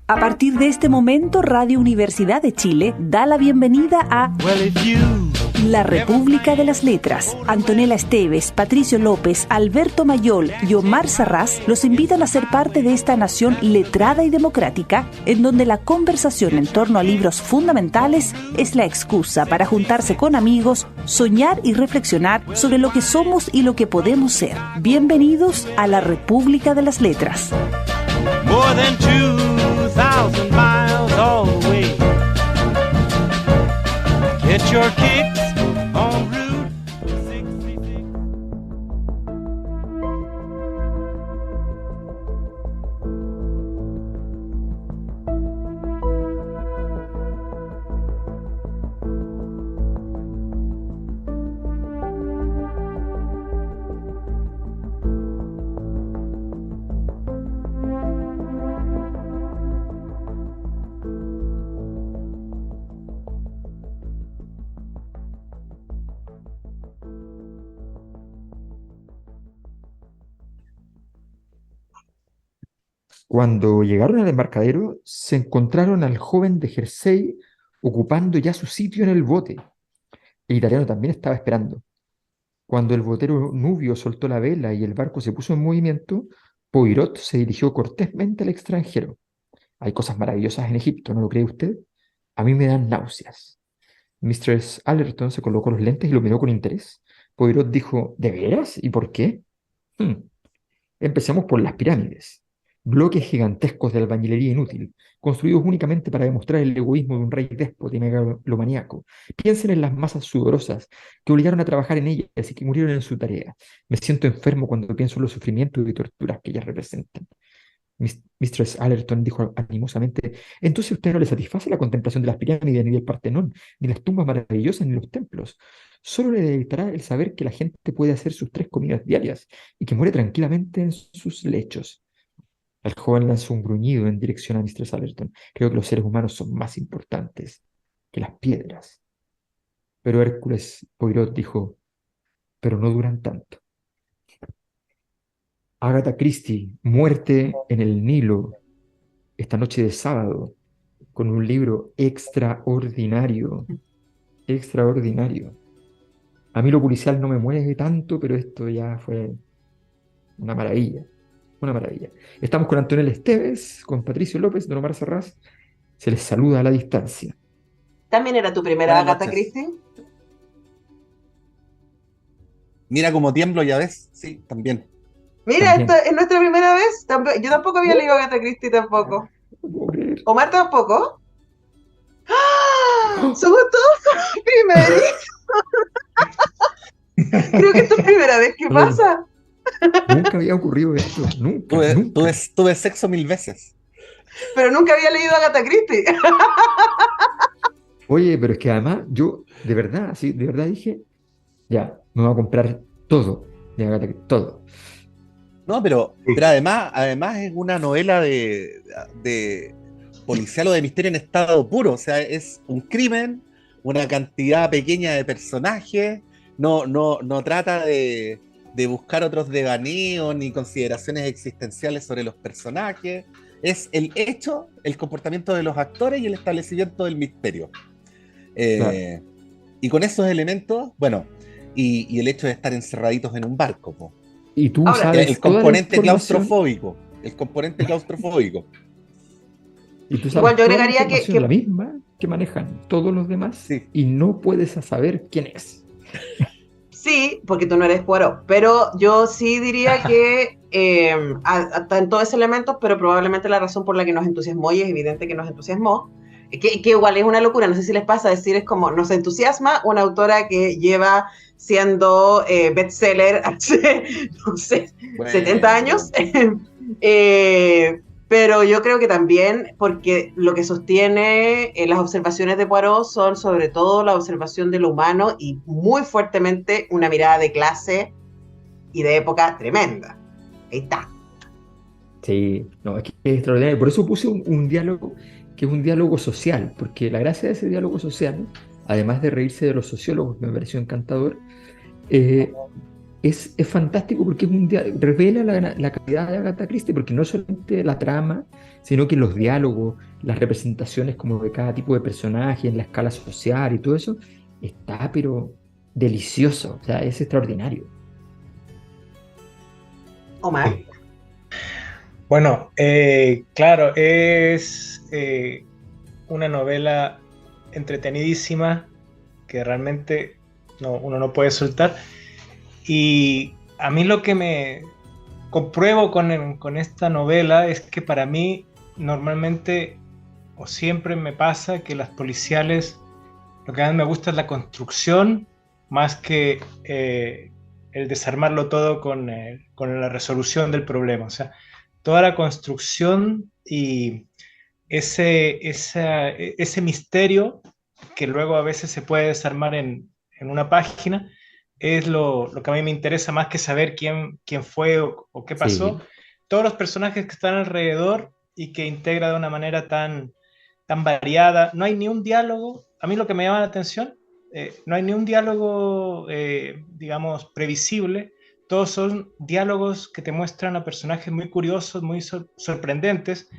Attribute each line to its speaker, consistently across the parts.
Speaker 1: A partir de este momento, Radio Universidad de Chile da la bienvenida a La República de las Letras. Antonella Esteves, Patricio López, Alberto Mayol y Omar Sarraz los invitan a ser parte de esta nación letrada y democrática, en donde la conversación en torno a libros fundamentales es la excusa para juntarse con amigos, soñar y reflexionar sobre lo que somos y lo que podemos ser. Bienvenidos a La República de las Letras.
Speaker 2: More than 2,000 miles all the way. Get your kicks on Route 66.
Speaker 3: Cuando llegaron al embarcadero, se encontraron al joven de jersey ocupando ya su sitio en el bote. El italiano también estaba esperando. Cuando el botero nubio soltó la vela y el barco se puso en movimiento, Poirot se dirigió cortésmente al extranjero. Hay cosas maravillosas en Egipto, ¿no lo cree usted? A mí me dan náuseas. Mistress Allerton se colocó los lentes y lo miró con interés. Poirot dijo, ¿de veras? ¿Y por qué? "Hmm, Empecemos por las pirámides. Bloques gigantescos de albañilería inútil, construidos únicamente para demostrar el egoísmo de un rey déspota y megalomaníaco. Piensen en las masas sudorosas que obligaron a trabajar en ellas y que murieron en su tarea. Me siento enfermo cuando pienso en los sufrimientos y torturas que ellas representan". Mistress Allerton dijo animosamente, «Entonces a usted no le satisface la contemplación de las pirámides, ni del Partenón, ni las tumbas maravillosas, ni los templos. Solo le deleitará el saber que la gente puede hacer sus 3 comidas diarias y que muere tranquilamente en sus lechos». El joven lanzó un gruñido en dirección a Mistress Allerton. «Creo que los seres humanos son más importantes que las piedras». Pero Hércules Poirot dijo, «Pero no duran tanto». Agatha Christie, Muerte en el Nilo, esta noche de sábado, con un libro extraordinario, extraordinario. A mí lo policial no me mueve tanto, pero esto ya fue una maravilla, una maravilla. Estamos con Antonella Esteves, con Patricio López, don Omar Sarraz. Se les saluda a la distancia.
Speaker 4: ¿También era tu primera
Speaker 5: Buenas
Speaker 4: Agatha
Speaker 5: noches.
Speaker 4: Christie?
Speaker 5: Mira cómo tiemblo, ya ves. Sí, también.
Speaker 4: Mira,
Speaker 3: También.
Speaker 4: esto es nuestra primera vez. Yo tampoco había leído Agatha Christie tampoco.
Speaker 3: No puedo creer.
Speaker 4: ¿Omar tampoco? ¡Ah! Somos todos primerizos. Creo que esto es primera vez que pasa.
Speaker 3: Nunca había ocurrido esto, nunca, nunca.
Speaker 5: Tuve sexo 1000 veces.
Speaker 4: Pero nunca había leído Agatha Christie.
Speaker 3: Oye, pero es que además yo, de verdad, sí, de verdad dije, ya, me voy a comprar todo de Agatha Christie, todo.
Speaker 5: No, pero además es una novela de policial o de misterio en estado puro. O sea, es un crimen, una cantidad pequeña de personajes. No trata de buscar otros devaneos ni consideraciones existenciales sobre los personajes. Es el hecho, el comportamiento de los actores y el establecimiento del misterio.
Speaker 3: Claro.
Speaker 5: Y con esos elementos, bueno, y el hecho de estar encerraditos en un barco, po.
Speaker 3: Y tú
Speaker 4: Ahora,
Speaker 3: sabes
Speaker 5: El
Speaker 3: toda la
Speaker 5: componente
Speaker 3: información,
Speaker 5: claustrofóbico. El componente claustrofóbico.
Speaker 3: y tú sabes
Speaker 4: Igual yo
Speaker 3: toda la
Speaker 4: agregaría
Speaker 3: información, la misma que manejan todos los demás,
Speaker 5: Sí.
Speaker 3: y no puedes saber quién es.
Speaker 4: Sí, porque tú no eres Poirot, pero yo sí diría que está en todos esos elementos, pero probablemente la razón por la que nos entusiasmó, y es evidente que nos entusiasmó, que igual es una locura, no sé si les pasa decir, es como nos entusiasma una autora que lleva siendo bestseller hace, no sé,
Speaker 5: Bueno.
Speaker 4: 70 años, pero yo creo que también porque lo que sostiene las observaciones de Poirot son sobre todo la observación de lo humano y muy fuertemente una mirada de clase y de época tremenda. Ahí está.
Speaker 3: Sí, no, es que es extraordinario. Por eso puse un diálogo que es un diálogo social, porque la gracia de ese diálogo social, además de reírse de los sociólogos, que me pareció encantador, es fantástico porque revela la calidad de Agatha Christie, porque no solamente la trama, sino que los diálogos, las representaciones como de cada tipo de personaje en la escala social y todo eso, está pero delicioso, o sea, es extraordinario.
Speaker 4: Omar.
Speaker 6: Bueno, claro, es una novela entretenidísima que realmente uno no puede soltar. Y a mí lo que me compruebo con esta novela es que para mí normalmente o siempre me pasa que las policiales, lo que más me gusta es la construcción más que el desarmarlo todo con la resolución del problema. O sea, toda la construcción y ese misterio que luego a veces se puede desarmar en una página es lo que a mí me interesa más que saber quién fue o qué pasó. Sí. Todos los personajes que están alrededor y que integra de una manera tan variada. No hay ni un diálogo. A mí lo que me llama la atención, no hay ni un diálogo, digamos, previsible. Todos son diálogos que te muestran a personajes muy curiosos, muy sorprendentes,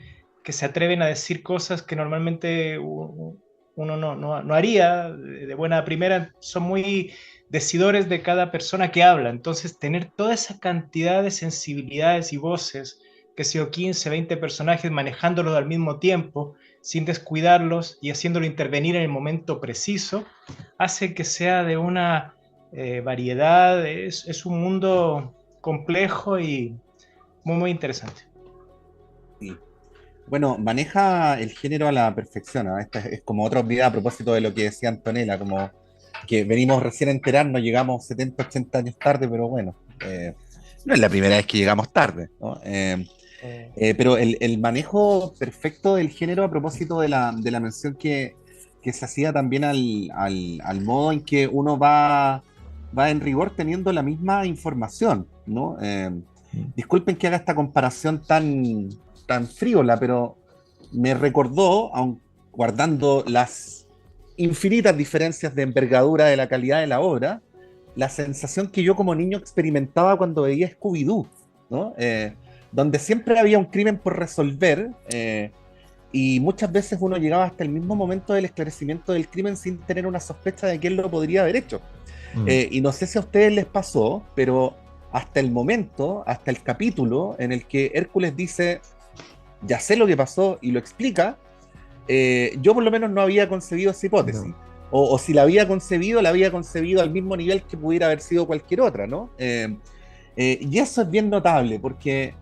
Speaker 6: que se atreven a decir cosas que normalmente uno no haría de buena primera. Son muy decidores de cada persona que habla. Entonces, tener toda esa cantidad de sensibilidades y voces, que sea 15, 20 personajes manejándolos al mismo tiempo, sin descuidarlos y haciéndolo intervenir en el momento preciso, hace que sea de una variedad. Es un mundo complejo y muy, muy interesante.
Speaker 5: Sí. Bueno, maneja el género a la perfección, ¿no? Esta es como otra obviedad a propósito de lo que decía Antonella, como que venimos recién a enterarnos, llegamos 70, 80 años tarde, pero bueno, no es la primera vez que llegamos tarde, ¿no? Pero el manejo perfecto del género a propósito de la mención que se hacía también al modo en que uno va en rigor teniendo la misma información, ¿no? Disculpen que haga esta comparación tan frívola, pero me recordó, aun guardando las infinitas diferencias de envergadura de la calidad de la obra, la sensación que yo como niño experimentaba cuando veía Scooby-Doo, ¿no? Donde siempre había un crimen por resolver, y muchas veces uno llegaba hasta el mismo momento del esclarecimiento del crimen sin tener una sospecha de quién lo podría haber hecho. Y no sé si a ustedes les pasó, pero hasta el momento, hasta el capítulo en el que Hércules dice, ya sé lo que pasó, y lo explica, yo por lo menos no había concebido esa hipótesis. No. O si la había concebido al mismo nivel que pudiera haber sido cualquier otra, ¿no? Y eso es bien notable, porque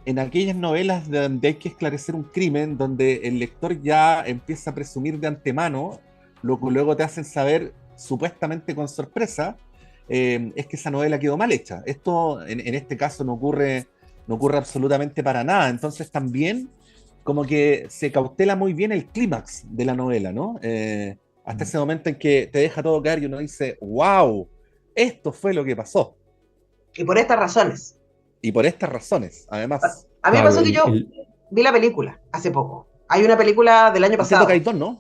Speaker 5: en aquellas novelas donde hay que esclarecer un crimen, donde el lector ya empieza a presumir de antemano lo que luego te hacen saber supuestamente con sorpresa, es que esa novela quedó mal hecha. Esto en este caso no ocurre absolutamente para nada. Entonces también como que se cautela muy bien el clímax de la novela, ¿no? Hasta ese momento en que te deja todo caer y uno dice, wow, esto fue lo que pasó.
Speaker 4: Y por estas razones.
Speaker 5: Además.
Speaker 4: A mí me pasó que yo vi la película hace poco. Hay una película del año pasado.
Speaker 5: Caitón, ¿no?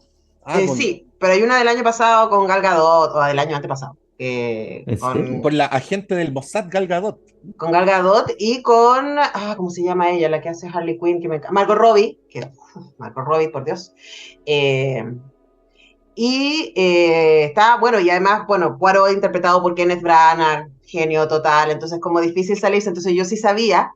Speaker 4: Sí, pero hay una del año pasado con Gal Gadot, o del año antepasado.
Speaker 5: Con la agente del Mossad, Gal Gadot.
Speaker 4: Con Gal Gadot y con, ¿cómo se llama ella? La que hace Harley Quinn, Margot Robbie, Margot Robbie, por Dios. Está, bueno, y además, bueno, Poirot interpretado por Kenneth Branagh, genio total, entonces como difícil salirse, entonces yo sí sabía.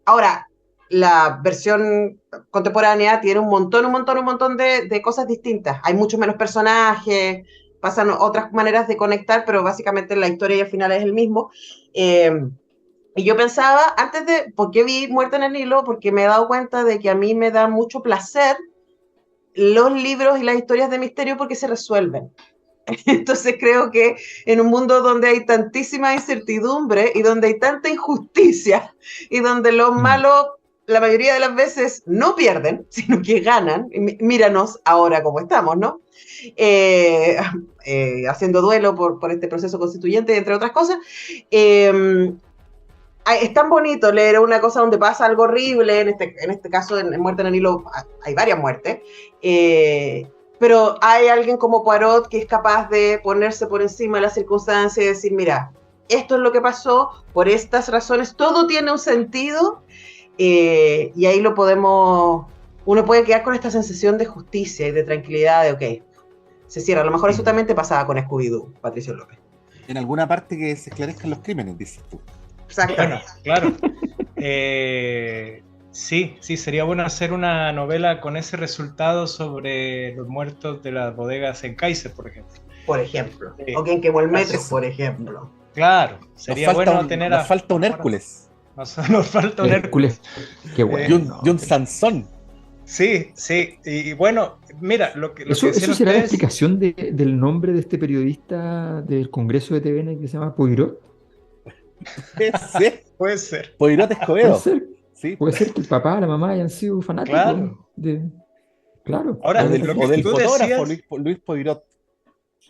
Speaker 4: Ahora, la versión contemporánea tiene un montón de cosas distintas. Hay muchos menos personajes, pasan otras maneras de conectar, pero básicamente la historia y el final es el mismo. Y yo pensaba, ¿por qué vi Muerte en el Nilo? Porque me he dado cuenta de que a mí me da mucho placer los libros y las historias de misterio porque se resuelven. Entonces creo que en un mundo donde hay tantísima incertidumbre y donde hay tanta injusticia y donde los malos la mayoría de las veces no pierden, sino que ganan, míranos ahora cómo estamos, ¿no? Haciendo duelo por este proceso constituyente, entre otras cosas. Es tan bonito leer una cosa donde pasa algo horrible, en este caso en Muerte en el Nilo hay varias muertes, pero hay alguien como Poirot que es capaz de ponerse por encima de las circunstancias y decir, mira, esto es lo que pasó, por estas razones, todo tiene un sentido, y ahí uno puede quedar con esta sensación de justicia y de tranquilidad de, ok, se cierra. A lo mejor eso también te pasaba con Scooby-Doo, Patricio López.
Speaker 5: En alguna parte que se esclarezcan los crímenes, dices tú.
Speaker 4: Exacto.
Speaker 6: Bueno, claro. Sí, sería bueno hacer una novela con ese resultado sobre los muertos de las bodegas en Kaiser, por ejemplo.
Speaker 4: Por ejemplo. O quien quemó el metro, por ejemplo.
Speaker 6: Claro, sería bueno tener
Speaker 5: Nos falta un Hércules.
Speaker 6: Nos falta un Hércules.
Speaker 3: Qué bueno.
Speaker 5: Y un Sansón.
Speaker 6: Sí, y bueno, mira, lo que
Speaker 3: ¿Eso
Speaker 6: decían
Speaker 3: será la
Speaker 6: ustedes...
Speaker 3: explicación del nombre de este periodista del Congreso de TVN que se llama Poirot?
Speaker 5: Sí,
Speaker 6: Puede ser.
Speaker 5: Poirot Escobedo.
Speaker 3: Puede ser.
Speaker 5: Sí.
Speaker 3: Puede ser que el papá, la mamá hayan sido fanáticos.
Speaker 6: Claro.
Speaker 3: Claro.
Speaker 6: Ahora,
Speaker 5: O del
Speaker 6: tú
Speaker 5: fotógrafo
Speaker 6: decías...
Speaker 5: Luis Poirot.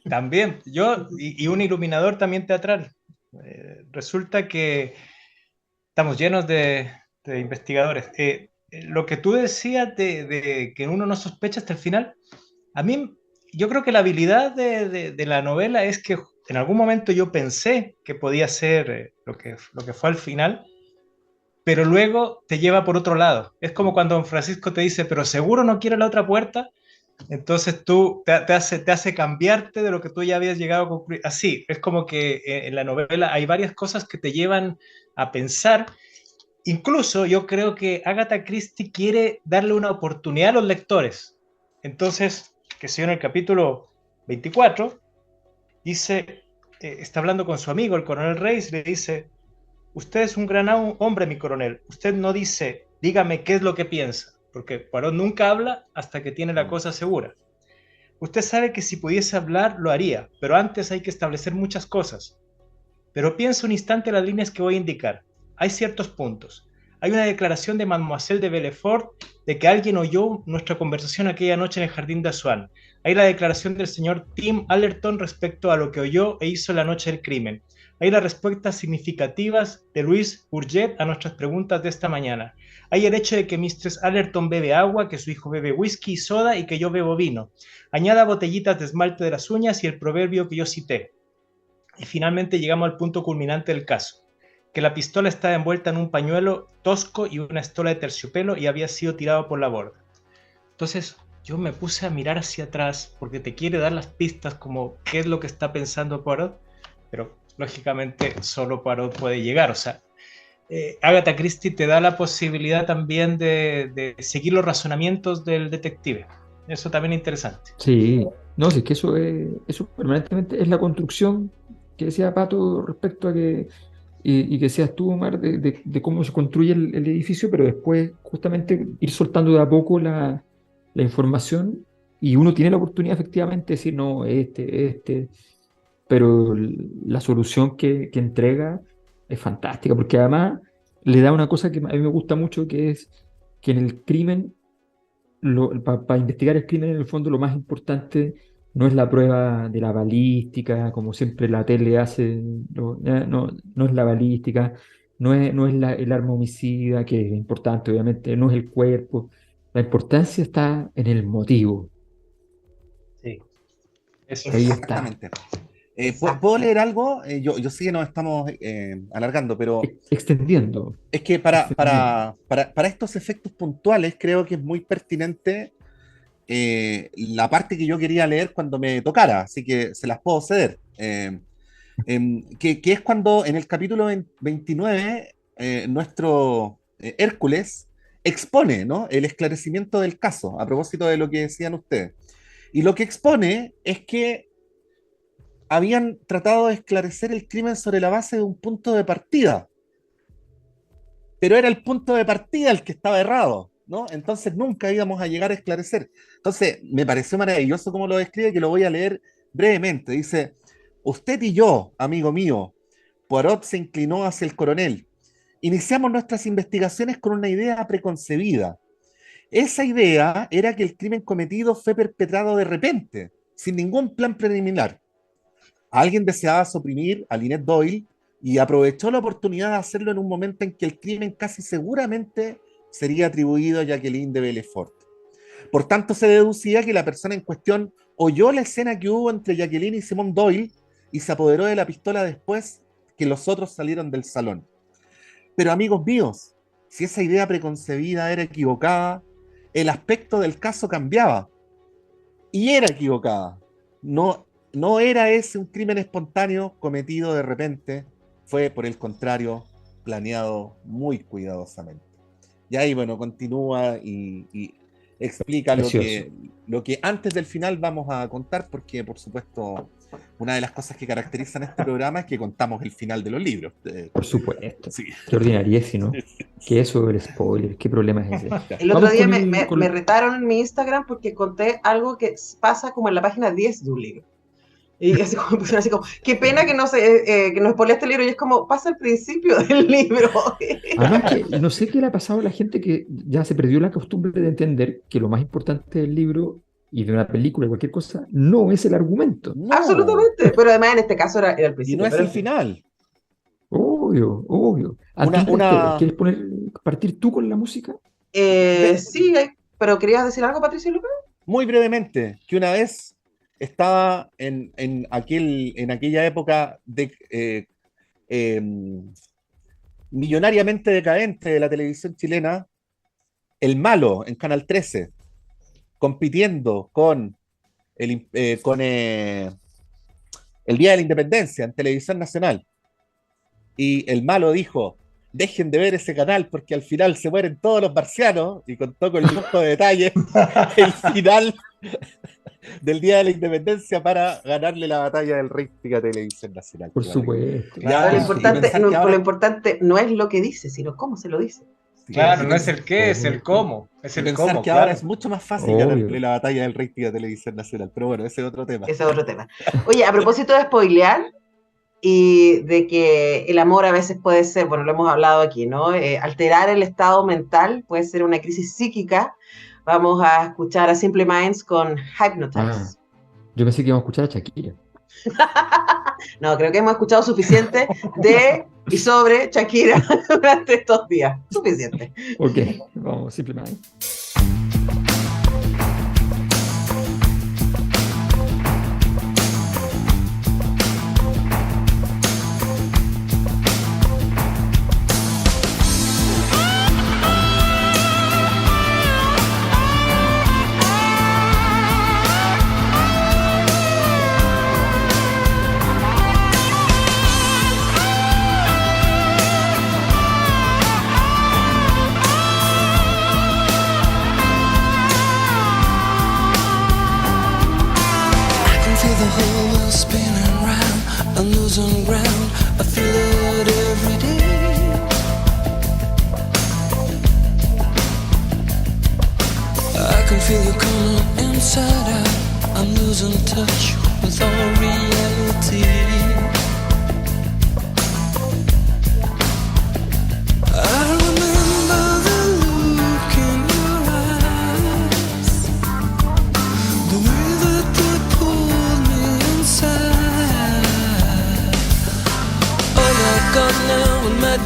Speaker 6: También, y un iluminador también teatral. Resulta que estamos llenos de investigadores. Lo que tú decías de que uno no sospecha hasta el final, a mí, yo creo que la habilidad de la novela es que en algún momento yo pensé que podía ser lo que fue al final, pero luego te lleva por otro lado. Es como cuando don Francisco te dice, pero seguro no quiere la otra puerta. Entonces tú te hace cambiarte de lo que tú ya habías llegado a concluir. Así, es como que en la novela hay varias cosas que te llevan a pensar. Incluso yo creo que Agatha Christie quiere darle una oportunidad a los lectores. Entonces, que si en el capítulo 24, dice, está hablando con su amigo, el coronel Reis, le dice, usted es un gran hombre, mi coronel. Usted no dice, dígame qué es lo que piensa, porque Poirot nunca habla hasta que tiene la cosa segura. Usted sabe que si pudiese hablar, lo haría, pero antes hay que establecer muchas cosas. Pero piensa un instante las líneas que voy a indicar. Hay ciertos puntos. Hay una declaración de Mademoiselle de Villefort de que alguien oyó nuestra conversación aquella noche en el jardín de Aswan. Hay la declaración del señor Tim Allerton respecto a lo que oyó e hizo la noche del crimen. Hay las respuestas significativas de Louis Bourget a nuestras preguntas de esta mañana. Hay el hecho de que Mistress Allerton bebe agua, que su hijo bebe whisky y soda y que yo bebo vino. Añada botellitas de esmalte de las uñas y el proverbio que yo cité. Y finalmente llegamos al punto culminante del caso, que la pistola estaba envuelta en un pañuelo tosco y una estola de terciopelo y había sido tirado por la borda. Entonces yo me puse a mirar hacia atrás porque te quiere dar las pistas como qué es lo que está pensando Poirot, pero lógicamente solo Poirot puede llegar. O sea, Agatha Christie te da la posibilidad también de seguir los razonamientos del detective. Eso también es interesante.
Speaker 3: Sí, no, sí, es que eso permanentemente es la construcción que decía Pato respecto a que, y que decías tú, Omar, de cómo se construye el edificio, pero después justamente ir soltando de a poco la información y uno tiene la oportunidad efectivamente de decir, no, pero la solución que entrega es fantástica, porque además le da una cosa que a mí me gusta mucho, que es que en el crimen, para investigar el crimen, en el fondo lo más importante no es la prueba de la balística, como siempre la tele hace, no es la balística, no es el arma homicida, que es importante, obviamente, no es el cuerpo. La importancia está en el motivo.
Speaker 6: Sí, eso
Speaker 3: Ahí
Speaker 6: es.
Speaker 3: está.
Speaker 5: Exactamente. ¿Puedo leer algo? Yo sé que nos estamos alargando, pero
Speaker 3: Extendiendo.
Speaker 5: es que para estos efectos puntuales creo que es muy pertinente la parte que yo quería leer cuando me tocara, así que se las puedo ceder. Que es cuando en el capítulo 29 nuestro Hércules expone, ¿no?, el esclarecimiento del caso, a propósito de lo que decían ustedes. Y lo que expone es que habían tratado de esclarecer el crimen sobre la base de un punto de partida, pero era el punto de partida el que estaba errado, ¿no? Entonces nunca íbamos a llegar a esclarecer. Entonces me pareció maravilloso cómo lo describe, que lo voy a leer brevemente. Dice, usted y yo, amigo mío, Poirot se inclinó hacia el coronel. Iniciamos nuestras investigaciones con una idea preconcebida. Esa idea era que el crimen cometido fue perpetrado de repente, sin ningún plan preliminar. Alguien deseaba suprimir a Lynette Doyle y aprovechó la oportunidad de hacerlo en un momento en que el crimen casi seguramente sería atribuido a Jacqueline de Villefort. Por tanto, se deducía que la persona en cuestión oyó la escena que hubo entre Jacqueline y Simone Doyle y se apoderó de la pistola después que los otros salieron del salón. Pero amigos míos, si esa idea preconcebida era equivocada, el aspecto del caso cambiaba. Y era equivocada. No era ese un crimen espontáneo cometido de repente, fue por el contrario planeado muy cuidadosamente. Y ahí, bueno, continúa y explica lo que antes del final vamos a contar, porque por supuesto una de las cosas que caracterizan este programa es que contamos el final de los libros.
Speaker 3: Por supuesto.
Speaker 5: Sí.
Speaker 3: Qué ordinariez, ¿no? ¿Qué es eso del spoiler? ¿Qué problema es ese?
Speaker 4: El otro día me retaron en mi Instagram porque conté algo que pasa como en la página 10 de un libro. Y así como pusieron así como, qué pena que nos spoileaste el libro, y es como, pasa al principio del libro.
Speaker 3: Además que no sé qué le ha pasado a la gente que ya se perdió la costumbre de entender que lo más importante del libro y de una película o cualquier cosa no es el argumento.
Speaker 5: No.
Speaker 4: Absolutamente, pero además en este caso era el principio.
Speaker 5: Y no es el final.
Speaker 3: Obvio. ¿Quieres partir tú con la música?
Speaker 4: Sí, pero ¿querías decir algo, Patricio López?
Speaker 5: Muy brevemente, que una vez estaba en aquella época millonariamente decadente de la televisión chilena, El Malo en Canal 13, compitiendo con el Día de la Independencia en Televisión Nacional. Y El Malo dijo: dejen de ver ese canal porque al final se mueren todos los marcianos, y contó con lujo de detalle el final del Día de la Independencia para ganarle la batalla del rating a Televisión Nacional.
Speaker 3: Por supuesto.
Speaker 4: Ya, lo importante no es lo que dice, sino cómo se lo dice.
Speaker 6: Claro, no es el qué, es el cómo. Es el
Speaker 5: pensar
Speaker 6: cómo,
Speaker 5: que
Speaker 6: claro.
Speaker 5: ahora es mucho más fácil ganarle la batalla del rating a Televisión Nacional. Pero bueno, ese es otro tema.
Speaker 4: Oye, a propósito de spoilear y de que el amor a veces puede ser, bueno, lo hemos hablado aquí, ¿no? Alterar el estado mental, puede ser una crisis psíquica. Vamos a escuchar a Simple Minds con Hypnotize.
Speaker 3: Yo pensé que íbamos a escuchar a Shakira.
Speaker 4: No, creo que hemos escuchado suficiente de y sobre Shakira durante estos días. Suficiente.
Speaker 3: Ok, vamos, Simple Minds.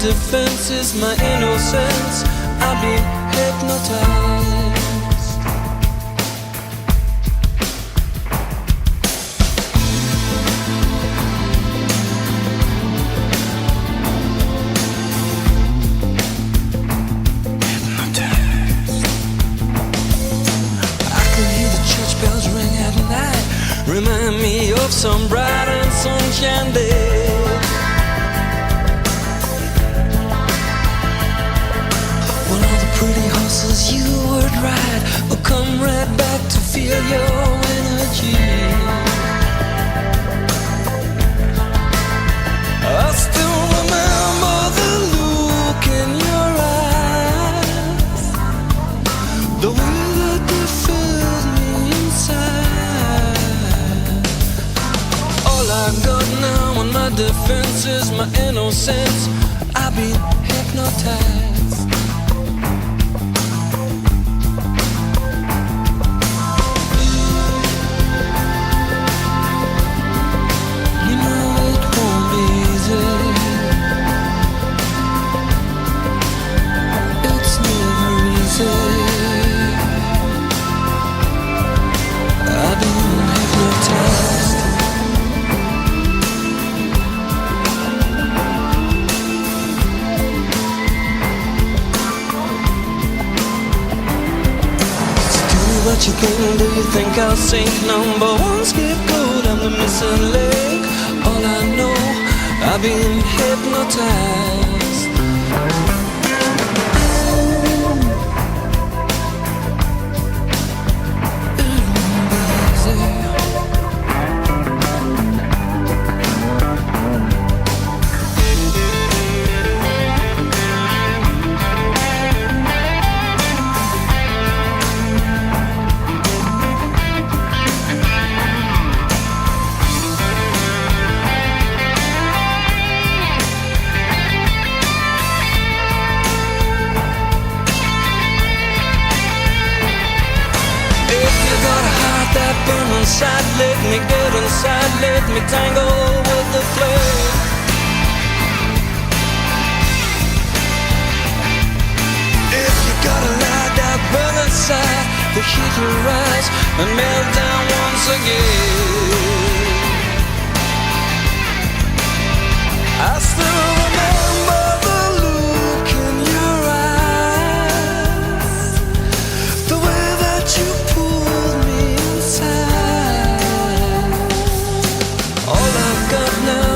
Speaker 7: Defenses my innocence, I've been hypnotized. Hypnotized. I can hear the church bells ring at night, remind me of some bright and sunshine day. Pretty horses you would ride will come right back to feel your energy. I still remember the look in your eyes, the way that you filled me inside. All I got now on my defense is my innocence. I've been hypnotized. what you think? Do you think I'll sink? Number one scapegoat, I'm the missing link. All I know, I've been hypnotized. Inside, let me get inside, let me tangle with the flame. If you gotta lie down, burn inside, the heat will rise and melt down once again. I still remember the look in your eyes, the way that you pulled me inside.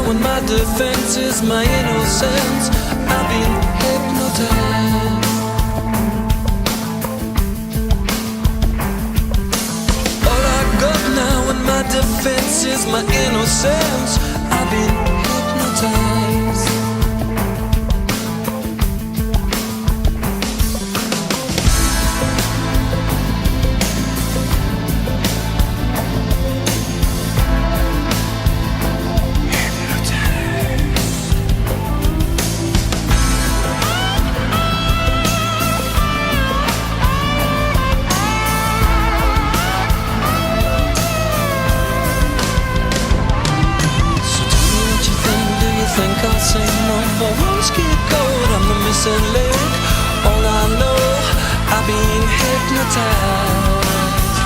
Speaker 7: When my defense is my innocence, I've been hypnotized. All I got now when my defense is my innocence, I've been hypnotized. Missing link. All I know, I've been hypnotized.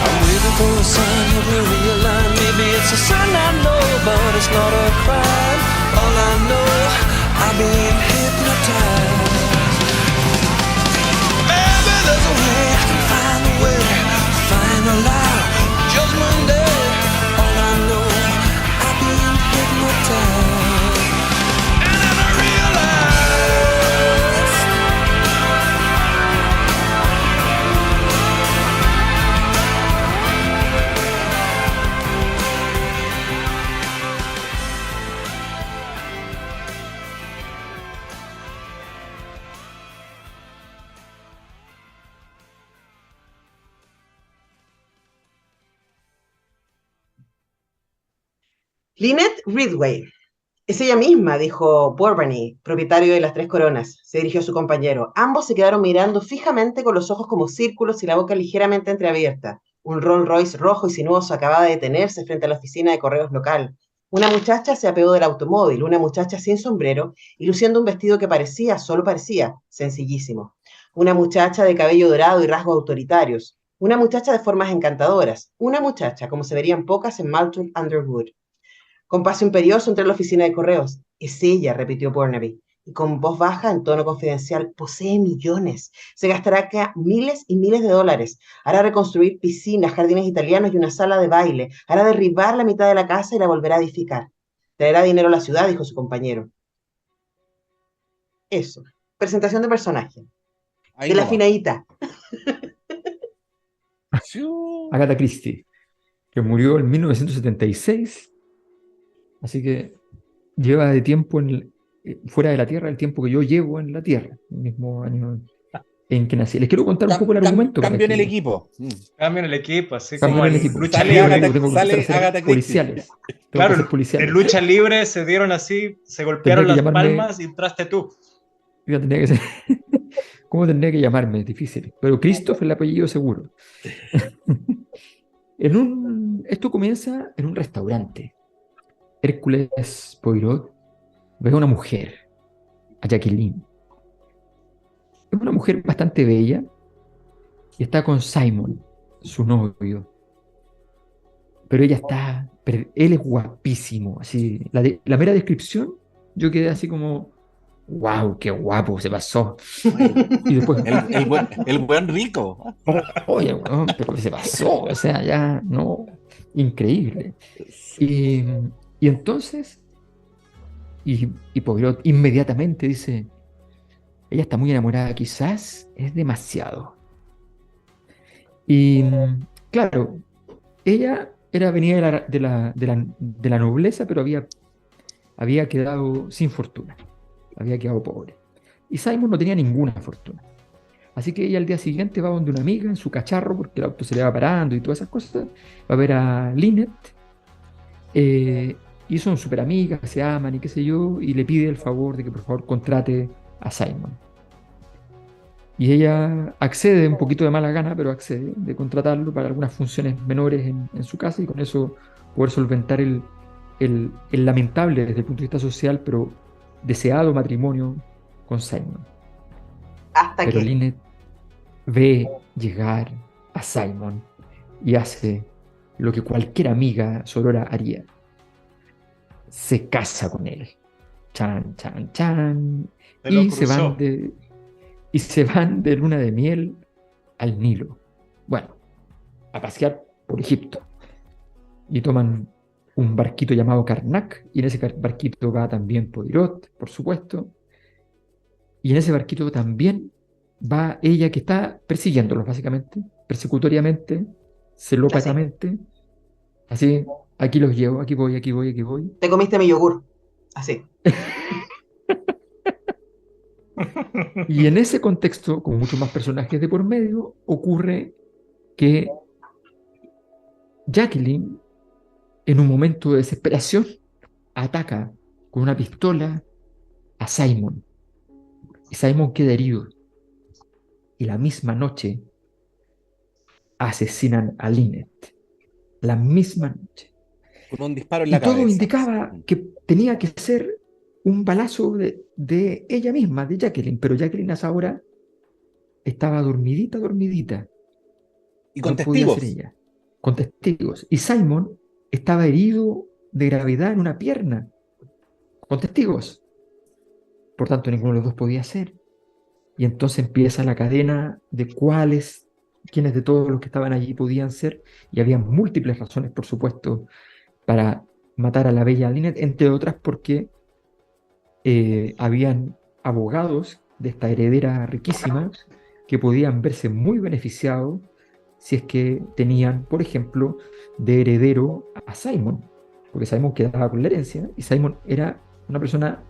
Speaker 7: I'm waiting for a sign that will realign. Maybe it's a sign I know, but it's not a crime. All I know, I've been hypnotized. Maybe there's a way I can find a way, find a light, judgment day. All I know, I've been hypnotized.
Speaker 4: Lynette Ridgway. Es ella misma, dijo Bourbony, propietario de las Tres Coronas. Se dirigió a su compañero. Ambos se quedaron mirando fijamente con los ojos como círculos y la boca ligeramente entreabierta. Un Rolls Royce rojo y sinuoso acababa de detenerse frente a la oficina de correos local. Una muchacha se apeó del automóvil, una muchacha sin sombrero y luciendo un vestido que parecía, solo parecía, sencillísimo. Una muchacha de cabello dorado y rasgos autoritarios. Una muchacha de formas encantadoras. Una muchacha, como se verían pocas en Malton Underwood. Con paso imperioso entró en la oficina de correos. Es ella, repitió Burnaby, y con voz baja, en tono confidencial, posee millones. Se gastará acá miles y miles de dólares. Hará reconstruir piscinas, jardines italianos y una sala de baile. Hará derribar la mitad de la casa y la volverá a edificar. Traerá dinero a la ciudad, dijo su compañero. Eso. Presentación de personaje.
Speaker 5: Ahí
Speaker 4: De la
Speaker 5: nomás.
Speaker 4: finadita.
Speaker 3: Agatha Christie, que murió en 1976, así que lleva de tiempo fuera de la Tierra el tiempo que yo llevo en la Tierra, el mismo año en que nací. Les quiero contar un poco el argumento.
Speaker 5: Cambio en el equipo.
Speaker 6: Cambian el equipo, así
Speaker 3: Cambio
Speaker 6: como
Speaker 3: en el
Speaker 6: en
Speaker 3: equipo.
Speaker 6: lucha
Speaker 5: Sale
Speaker 6: libre.
Speaker 5: Agatha-
Speaker 3: Tengo que
Speaker 5: sale
Speaker 3: hacer
Speaker 5: Agatha Christie.
Speaker 3: policiales. Tengo que
Speaker 6: Claro,
Speaker 3: hacer policiales.
Speaker 6: en lucha libre se dieron así, se golpearon
Speaker 3: Tendría
Speaker 6: las
Speaker 3: que llamarme-
Speaker 6: palmas y entraste tú.
Speaker 3: Oiga, tendría que ser- ¿Cómo tendría que llamarme? Es difícil. Pero Christoph es el apellido seguro. Esto comienza en un restaurante. Hércules Poirot ve a una mujer, a Jacqueline. Es una mujer bastante bella y está con Simon, su novio. Pero él es guapísimo. Así, la mera descripción, yo quedé así como wow, qué guapo se pasó.
Speaker 5: Oye,
Speaker 3: Y después,
Speaker 5: el buen rico.
Speaker 3: oye, weón, pero se pasó, o sea, ya, no, increíble. Y, y entonces, y Poirot inmediatamente dice, ella está muy enamorada, quizás es demasiado. Y claro, ella venía de la nobleza, pero había quedado sin fortuna, había quedado pobre. Y Simon no tenía ninguna fortuna. Así que ella al día siguiente va donde una amiga en su cacharro, porque el auto se le va parando y todas esas cosas, va a ver a Lynette, y son súper amigas, se aman y qué sé yo, y le pide el favor de que por favor contrate a Simon. Y ella accede, un poquito de mala gana, pero accede de contratarlo para algunas funciones menores en su casa y con eso poder solventar el lamentable desde el punto de vista social, pero deseado matrimonio con Simon.
Speaker 4: Hasta
Speaker 3: Pero
Speaker 4: que
Speaker 3: Lynette ve llegar a Simon y hace lo que cualquier amiga sorora haría. Se casa con él. Chan, chan, chan.
Speaker 6: Se lo
Speaker 3: Y
Speaker 6: cruzó.
Speaker 3: se van de luna de miel al Nilo. Bueno, a pasear por Egipto. Y toman un barquito llamado Karnak, y en ese barquito va también Poirot, por supuesto. Y en ese barquito también va ella que está persiguiéndolos, básicamente, persecutoriamente,
Speaker 4: así,
Speaker 3: celópatamente. Así, aquí los llevo, aquí voy, aquí voy, aquí voy.
Speaker 4: te comiste mi yogur. Así.
Speaker 3: Y en ese contexto, con muchos más personajes de por medio, ocurre que Jacqueline, en un momento de desesperación, ataca con una pistola a Simon. Y Simon queda herido. Y la misma noche asesinan a Lynette. La misma noche.
Speaker 5: Con un disparo en
Speaker 3: Y
Speaker 5: la
Speaker 3: todo
Speaker 5: cabeza.
Speaker 3: indicaba que tenía que ser un balazo de ella misma, de Jacqueline. Pero Jacqueline a esa hora estaba dormidita, dormidita.
Speaker 5: Y con
Speaker 3: No podía ser
Speaker 5: testigos.
Speaker 3: ella. Con testigos. Y Simon estaba herido de gravedad en una pierna. Con testigos. Por tanto, ninguno de los dos podía ser. Y entonces empieza la cadena de quiénes de todos los que estaban allí podían ser. Y había múltiples razones, por supuesto, para matar a la bella Lynette, entre otras porque habían abogados de esta heredera riquísima que podían verse muy beneficiados si es que tenían, por ejemplo, de heredero a Simon, porque Simon quedaba con la herencia y Simon era una persona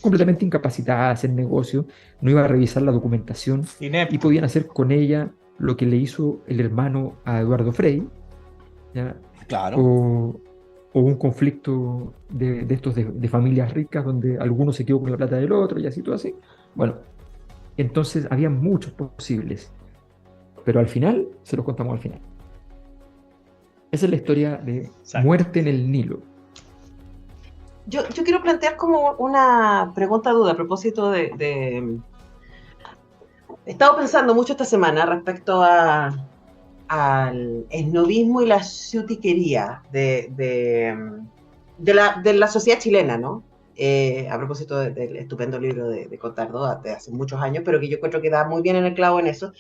Speaker 3: completamente incapacitada de hacer negocio, no iba a revisar la documentación y
Speaker 6: Inepto.
Speaker 3: podían hacer con ella lo que le hizo el hermano a Eduardo Frei, ¿ya?
Speaker 5: Claro.
Speaker 3: O un conflicto de estos de familias ricas donde alguno se quedó con la plata del otro y así todo así. Bueno, entonces había muchos posibles, pero al final se los contamos al final. Esa es la historia de
Speaker 6: Exacto.
Speaker 3: Muerte en el Nilo.
Speaker 4: Yo quiero plantear como una duda a propósito He estado pensando mucho esta semana respecto al esnovismo y la ciutiquería de la sociedad chilena, ¿no? A propósito del estupendo libro de Contardo de hace muchos años, pero que yo creo que da muy bien en el clavo en eso.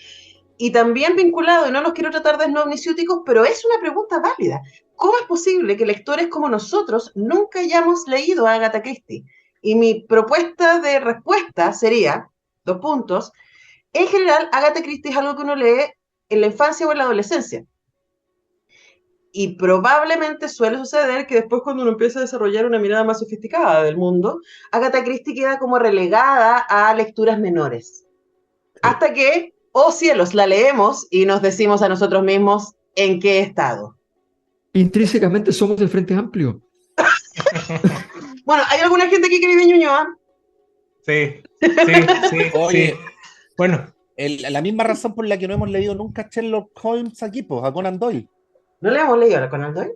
Speaker 4: Y también vinculado, y no los quiero tratar de esnovniciúticos, pero es una pregunta válida. ¿Cómo es posible que lectores como nosotros nunca hayamos leído a Agatha Christie? Y mi propuesta de respuesta sería, 2 puntos, en general, Agatha Christie es algo que uno lee en la infancia o en la adolescencia. Y probablemente suele suceder que después cuando uno empieza a desarrollar una mirada más sofisticada del mundo, Agatha Christie queda como relegada a lecturas menores. Hasta que, oh cielos, la leemos y nos decimos a nosotros mismos en qué estado.
Speaker 3: Intrínsecamente somos del Frente Amplio.
Speaker 4: Bueno, ¿hay alguna gente aquí que vive en Ñuñoa?
Speaker 6: Sí.
Speaker 5: Oye,
Speaker 6: Sí. Bueno,
Speaker 5: la misma razón por la que no hemos leído nunca a Sherlock Holmes aquí, pues, a Conan Doyle.
Speaker 4: ¿No le hemos leído a Conan Doyle?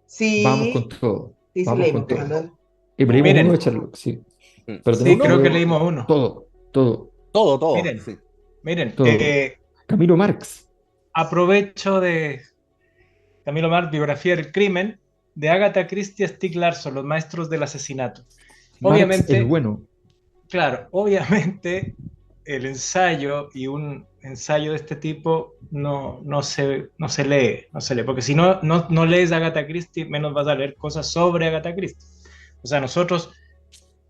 Speaker 4: Sí.
Speaker 3: Vamos con todo.
Speaker 4: Sí,
Speaker 3: Vamos
Speaker 4: leímos
Speaker 3: con todo.
Speaker 4: Conan Doyle.
Speaker 3: Y leímos
Speaker 6: Miren.
Speaker 3: uno de Sherlock, sí. Pero
Speaker 6: sí,
Speaker 3: tenemos
Speaker 6: creo que
Speaker 3: leer
Speaker 6: leímos uno.
Speaker 3: todo.
Speaker 5: Todo.
Speaker 6: Miren.
Speaker 5: Sí.
Speaker 6: Miren,
Speaker 3: Todo. Camilo Marx.
Speaker 6: aprovecho de Camilo Marx, biografía del crimen, de Agatha Christie, Stieg Larsson, los maestros del asesinato.
Speaker 3: Marx
Speaker 6: Obviamente,
Speaker 3: el bueno.
Speaker 6: claro, obviamente el ensayo y un ensayo de este tipo no se lee, porque si no lees Agatha Christie, menos vas a leer cosas sobre Agatha Christie. O sea, nosotros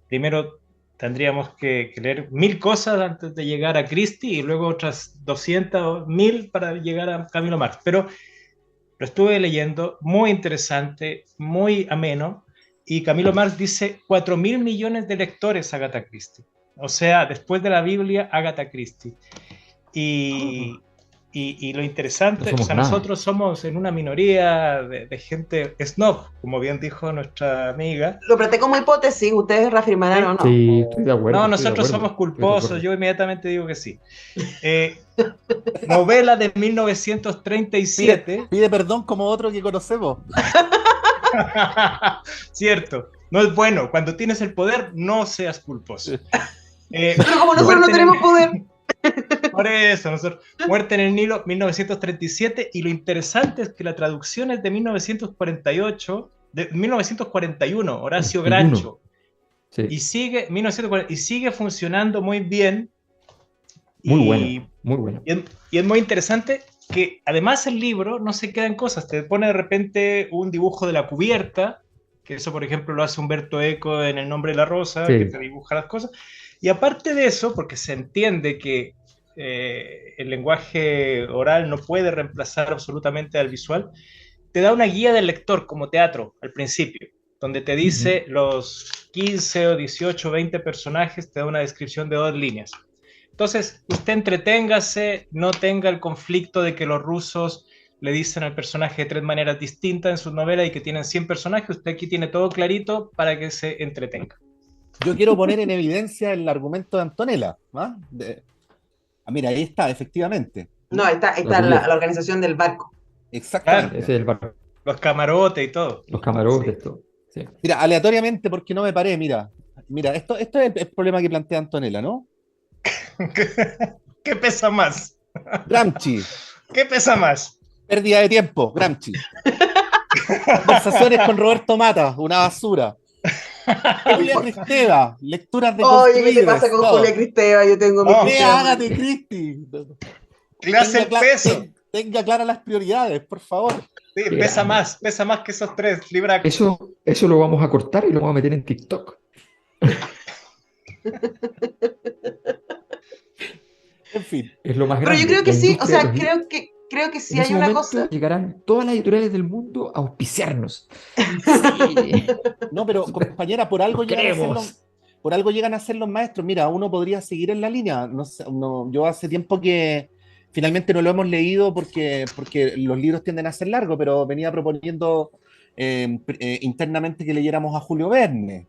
Speaker 6: primero tendríamos que leer 1000 cosas antes de llegar a Christie y luego otras 200 o 1000 para llegar a Camilo Marx. Pero lo estuve leyendo, muy interesante, muy ameno, y Camilo Marx dice 4.000 millones de lectores Agatha Christie. O sea, después de la Biblia, Agatha Christie. Y lo interesante,
Speaker 3: No
Speaker 6: o sea,
Speaker 3: somos nada.
Speaker 6: nosotros somos en una minoría de gente snob, como bien dijo nuestra amiga.
Speaker 4: Lo planteé como hipótesis, ustedes reafirmarán o no.
Speaker 3: Sí, estoy de acuerdo.
Speaker 6: No,
Speaker 3: estoy de
Speaker 6: nosotros
Speaker 3: acuerdo,
Speaker 6: somos
Speaker 3: estoy de
Speaker 6: culposos,
Speaker 3: acuerdo.
Speaker 6: yo inmediatamente digo que sí. Novela de 1937.
Speaker 5: Pide perdón como otro que conocemos.
Speaker 6: Cierto, no es bueno. Cuando tienes el poder, no seas culposo.
Speaker 4: Pero como nosotros no tenemos poder.
Speaker 6: Por eso, Muerte en el Nilo, 1937, y lo interesante es que la traducción es de 1948, de 1941, Horacio
Speaker 3: 41.
Speaker 6: Grancho,
Speaker 3: Sí.
Speaker 6: y sigue funcionando muy bien.
Speaker 3: Muy
Speaker 6: y,
Speaker 3: bueno, muy bueno.
Speaker 6: y es muy interesante que además el libro no se queda en cosas, te pone de repente un dibujo de la cubierta, que eso por ejemplo lo hace Humberto Eco en El nombre de la rosa,
Speaker 3: Sí.
Speaker 6: que te dibuja las cosas, y aparte de eso, porque se entiende que el lenguaje oral no puede reemplazar absolutamente al visual, te da una guía del lector como teatro al principio, donde te dice los 15 o 18 o 20 personajes, te da una descripción de 2 líneas. Entonces, usted entreténgase, no tenga el conflicto de que los rusos le dicen al personaje de 3 maneras distintas en sus novelas y que tienen 100 personajes. Usted aquí tiene todo clarito para que se entretenga.
Speaker 5: Yo quiero poner en evidencia el argumento de Antonella. Mira, ahí está, efectivamente.
Speaker 4: No, ahí está la organización del barco.
Speaker 5: Exactamente.
Speaker 3: Ese es el barco.
Speaker 6: Los camarotes y todo.
Speaker 3: Los camarotes,
Speaker 4: Sí.
Speaker 3: todo. Sí.
Speaker 5: Mira, aleatoriamente, porque no me paré, mira, esto es el problema que plantea Antonella, ¿no?
Speaker 6: ¿Qué pesa más?
Speaker 5: Gramsci,
Speaker 6: ¿Qué pesa más?
Speaker 5: pérdida de tiempo, Gramsci. Conversaciones con Roberto Mata, una basura. Julia Kristeva, lecturas de
Speaker 4: Oye, ¿qué te pasa con Julia Kristeva? Yo tengo mi
Speaker 6: No,
Speaker 4: Kristeva.
Speaker 5: Hágate, Cristi.
Speaker 6: Clase el peso.
Speaker 5: Tenga claras las prioridades, por favor.
Speaker 6: Sí, pesa más que esos 3 libracos.
Speaker 3: Eso lo vamos a cortar y lo vamos a meter en TikTok.
Speaker 5: En fin.
Speaker 3: Es lo más
Speaker 4: Pero
Speaker 3: grande.
Speaker 4: yo creo que
Speaker 3: la
Speaker 4: sí, o
Speaker 3: industria de
Speaker 4: sea,
Speaker 3: los libros.
Speaker 4: creo que sí
Speaker 3: En
Speaker 4: hay
Speaker 3: ese
Speaker 4: una
Speaker 3: momento
Speaker 4: cosa.
Speaker 3: llegarán todas las editoriales del mundo a auspiciarnos. Sí.
Speaker 5: No, pero compañera, por algo
Speaker 3: Los queremos.
Speaker 5: por algo llegan a ser los maestros. Mira, uno podría seguir en la línea. No sé, yo hace tiempo que finalmente no lo hemos leído porque los libros tienden a ser largos, pero venía proponiendo internamente que leyéramos a Julio Verne,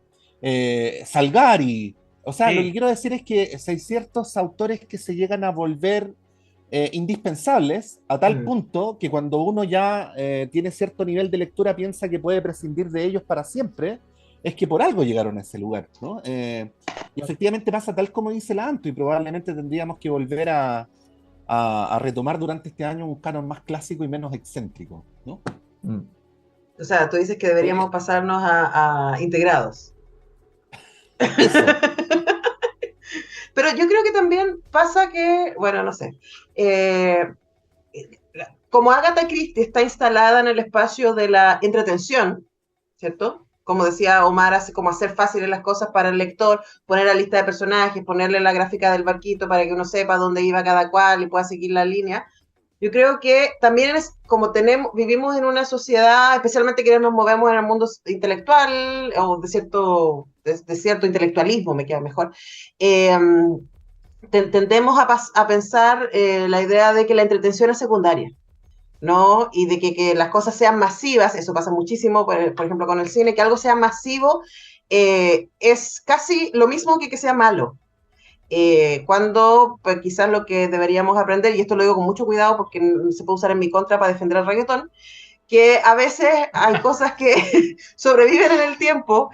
Speaker 5: Salgari. O sea,
Speaker 6: Sí.
Speaker 5: lo que quiero decir es que hay ciertos autores que se llegan a volver indispensables a tal punto que cuando uno ya tiene cierto nivel de lectura piensa que puede prescindir de ellos para siempre, es que por algo llegaron a ese lugar, ¿no? Y efectivamente pasa tal como dice la Anto, y probablemente tendríamos que volver a retomar durante este año un canon más clásico y menos excéntrico, ¿no?
Speaker 4: O sea, tú dices que deberíamos pasarnos a integrados.
Speaker 5: Eso.
Speaker 4: Pero yo creo que también pasa que, bueno, no sé, como Agatha Christie está instalada en el espacio de la entretención, ¿cierto? Como decía Omar, hace como hacer fáciles las cosas para el lector, poner la lista de personajes, ponerle la gráfica del barquito para que uno sepa dónde iba cada cual y pueda seguir la línea. Yo creo que también es como vivimos en una sociedad, especialmente que nos movemos en el mundo intelectual o de cierto intelectualismo, me queda mejor. Tendemos a pensar la idea de que la entretención es secundaria, ¿no? Y de que las cosas sean masivas, eso pasa muchísimo, por ejemplo, con el cine, que algo sea masivo es casi lo mismo que sea malo. Cuando pues, quizás lo que deberíamos aprender, y esto lo digo con mucho cuidado porque se puede usar en mi contra para defender el reggaetón, que a veces hay cosas que sobreviven en el tiempo,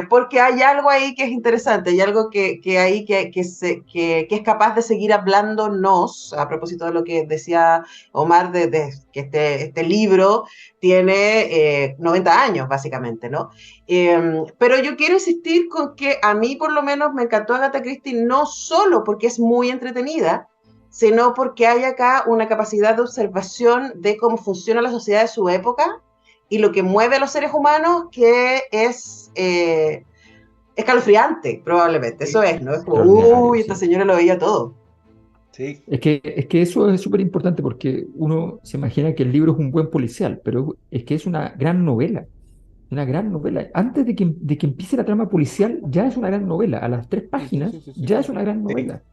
Speaker 4: porque hay algo ahí que es interesante, hay algo que es capaz de seguir hablándonos, a propósito de lo que decía Omar, de que este libro tiene 90 años, básicamente, ¿no? Pero yo quiero insistir con que a mí, por lo menos, me encantó Agatha Christie, no solo porque es muy entretenida, sino porque hay acá una capacidad de observación de cómo funciona la sociedad de su época y lo que mueve a los seres humanos, que es escalofriante, probablemente. Eso es, ¿no? Es como, uy, esta señora lo veía todo.
Speaker 6: Sí.
Speaker 3: Es que eso es súper importante porque uno se imagina que el libro es un buen policial, pero es que es una gran novela. Una gran novela. Antes de que empiece la trama policial, ya es una gran novela. A las 3 páginas, ya es una gran novela.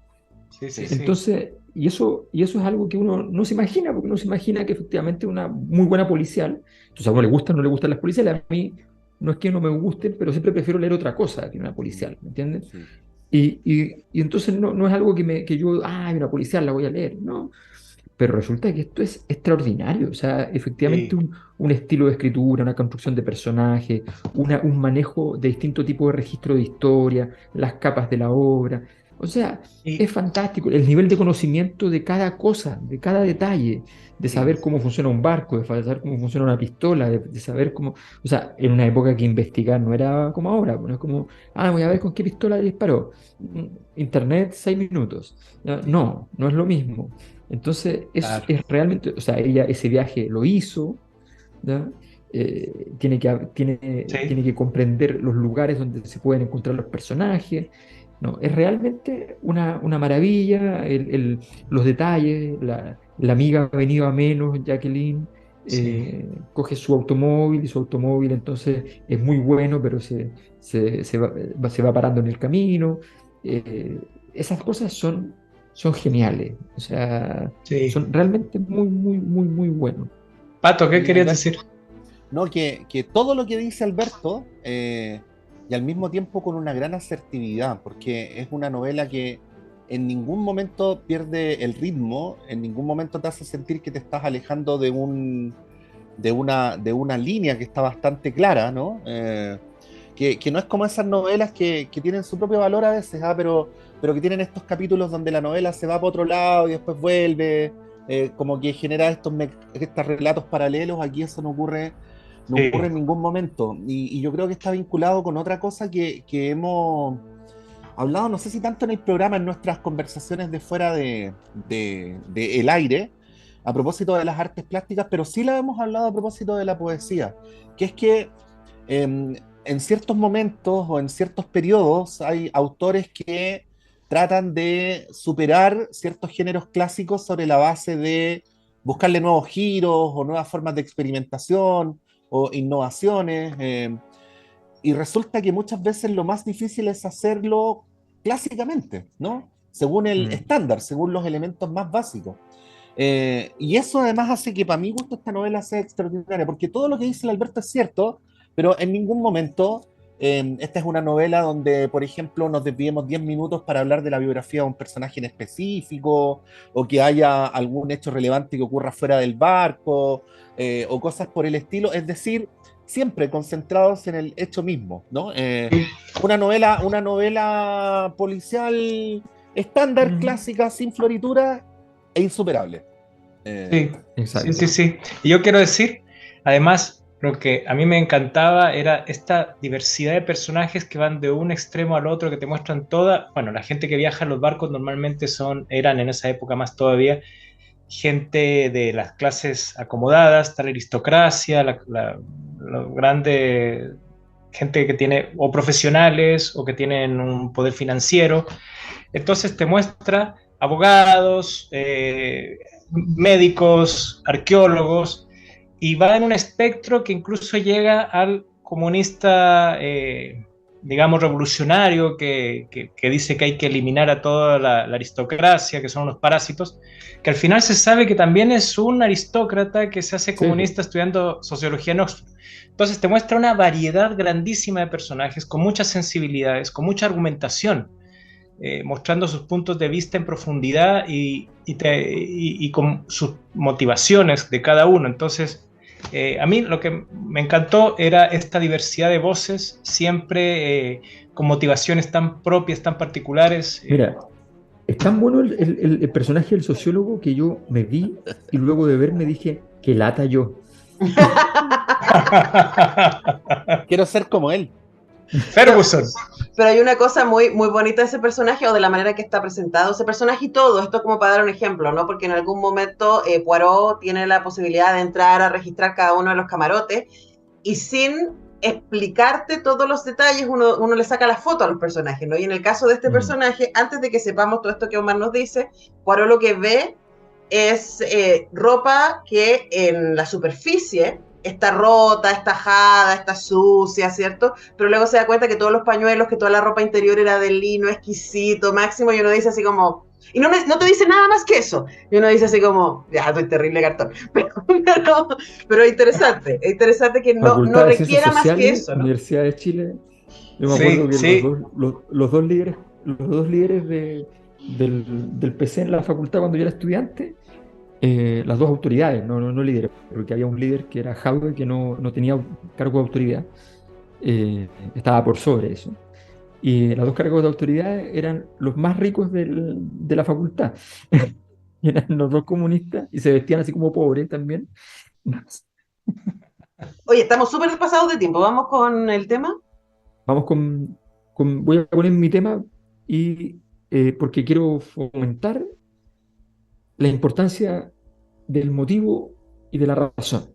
Speaker 6: Sí.
Speaker 3: Entonces, y eso es algo que uno no se imagina, porque uno se imagina que efectivamente una muy buena policial, entonces a uno le gustan o no le gustan las policiales, a mí no es que no me gusten, pero siempre prefiero leer otra cosa que una policial, ¿me entiendes?
Speaker 5: Sí.
Speaker 3: Y entonces no es algo que yo, una policial la voy a leer, ¿no? Pero resulta que esto es extraordinario, o sea, efectivamente un estilo de escritura, una construcción de personajes, un manejo de distinto tipo de registro de historia, las capas de la obra, o sea, es fantástico, el nivel de conocimiento de cada cosa, de cada detalle, de saber cómo funciona un barco, de saber cómo funciona una pistola, de saber cómo, o sea, en una época que investigar no era como ahora, no es como, voy a ver con qué pistola disparó, internet 6 minutos, no es lo mismo. Entonces,
Speaker 6: Claro.
Speaker 3: es realmente, o sea, ella ese viaje lo hizo, ¿ya? Tiene que comprender los lugares donde se pueden encontrar los personajes, ¿no? Es realmente una maravilla, los detalles, la amiga ha venido a menos, Jacqueline, coge su automóvil y su automóvil entonces es muy bueno, pero se va parando en el camino. Esas cosas son geniales, o sea, son realmente muy, muy, muy, muy buenos.
Speaker 6: Pato, ¿qué querías decir?
Speaker 5: No, que todo lo que dice Alberto, y al mismo tiempo con una gran asertividad, porque es una novela que en ningún momento pierde el ritmo, en ningún momento te hace sentir que te estás alejando de una línea que está bastante clara, ¿no? Que no es como esas novelas que tienen su propio valor a veces, pero que tienen estos capítulos donde la novela se va para otro lado y después vuelve, como que genera estos relatos paralelos. Aquí eso no ocurre en ningún momento, y yo creo que está vinculado con otra cosa que hemos hablado, no sé si tanto en el programa, en nuestras conversaciones de fuera de el aire, a propósito de las artes plásticas, pero sí la hemos hablado a propósito de la poesía, que es que en ciertos momentos o en ciertos periodos hay autores que tratan de superar ciertos géneros clásicos sobre la base de buscarle nuevos giros o nuevas formas de experimentación o innovaciones, y resulta que muchas veces lo más difícil es hacerlo clásicamente, ¿no? Según el estándar, según los elementos más básicos. Y eso además hace que para mi gusto esta novela sea extraordinaria, porque todo lo que dice el Alberto es cierto, pero en ningún momento esta es una novela donde, por ejemplo, nos desviemos 10 minutos para hablar de la biografía de un personaje en específico, o que haya algún hecho relevante que ocurra fuera del barco, o cosas por el estilo. Es decir, siempre concentrados en el hecho mismo, ¿no? Una novela policial estándar, clásica, sin floritura e insuperable.
Speaker 6: Sí. Y yo quiero decir, además, lo que a mí me encantaba era esta diversidad de personajes que van de un extremo al otro, que te muestran bueno, la gente que viaja en los barcos normalmente eran en esa época más todavía, gente de las clases acomodadas, está la aristocracia, la grande gente que tiene, o profesionales, o que tienen un poder financiero. Entonces te muestra abogados, médicos, arqueólogos, y va en un espectro que incluso llega al comunista, digamos, revolucionario, que dice que hay que eliminar a toda la aristocracia, que son unos parásitos, que al final se sabe que también es un aristócrata que se hace comunista estudiando sociología en Oxford. Entonces te muestra una variedad grandísima de personajes, con muchas sensibilidades, con mucha argumentación, mostrando sus puntos de vista en profundidad y con sus motivaciones de cada uno. Entonces, A mí lo que me encantó era esta diversidad de voces, siempre con motivaciones tan propias, tan particulares.
Speaker 3: Mira, es tan bueno el personaje del sociólogo que yo me vi y luego de verme dije, que lata yo.
Speaker 5: Quiero ser como él.
Speaker 6: Ferguson.
Speaker 4: Pero hay una cosa muy, muy bonita de ese personaje, o de la manera que está presentado ese personaje y todo. Esto es como para dar un ejemplo, ¿no? Porque en algún momento Poirot tiene la posibilidad de entrar a registrar cada uno de los camarotes y sin explicarte todos los detalles, uno le saca la foto a los personajes, ¿no? Y en el caso de este personaje, antes de que sepamos todo esto que Omar nos dice, Poirot lo que ve es ropa que en la superficie está rota, está ajada, está sucia, ¿cierto? Pero luego se da cuenta que todos los pañuelos, que toda la ropa interior era de lino exquisito, máximo, y uno dice así como... Y no te dice nada más que eso. Y uno dice así como, ya, estoy terrible cartón. Pero es interesante que no requiera más que eso, ¿no?
Speaker 3: Universidad de Chile. Yo me acuerdo que los dos líderes del PC en la facultad cuando yo era estudiante, las dos autoridades, no líderes, porque había un líder que era Jaude, que no tenía cargo de autoridad, estaba por sobre eso. Y los dos cargos de autoridad eran los más ricos de la facultad. Eran los dos comunistas y se vestían así como pobres también.
Speaker 4: Oye, estamos súper pasados de tiempo. ¿Vamos con el tema?
Speaker 3: Vamos voy a poner mi tema y porque quiero fomentar la importancia del motivo y de la razón.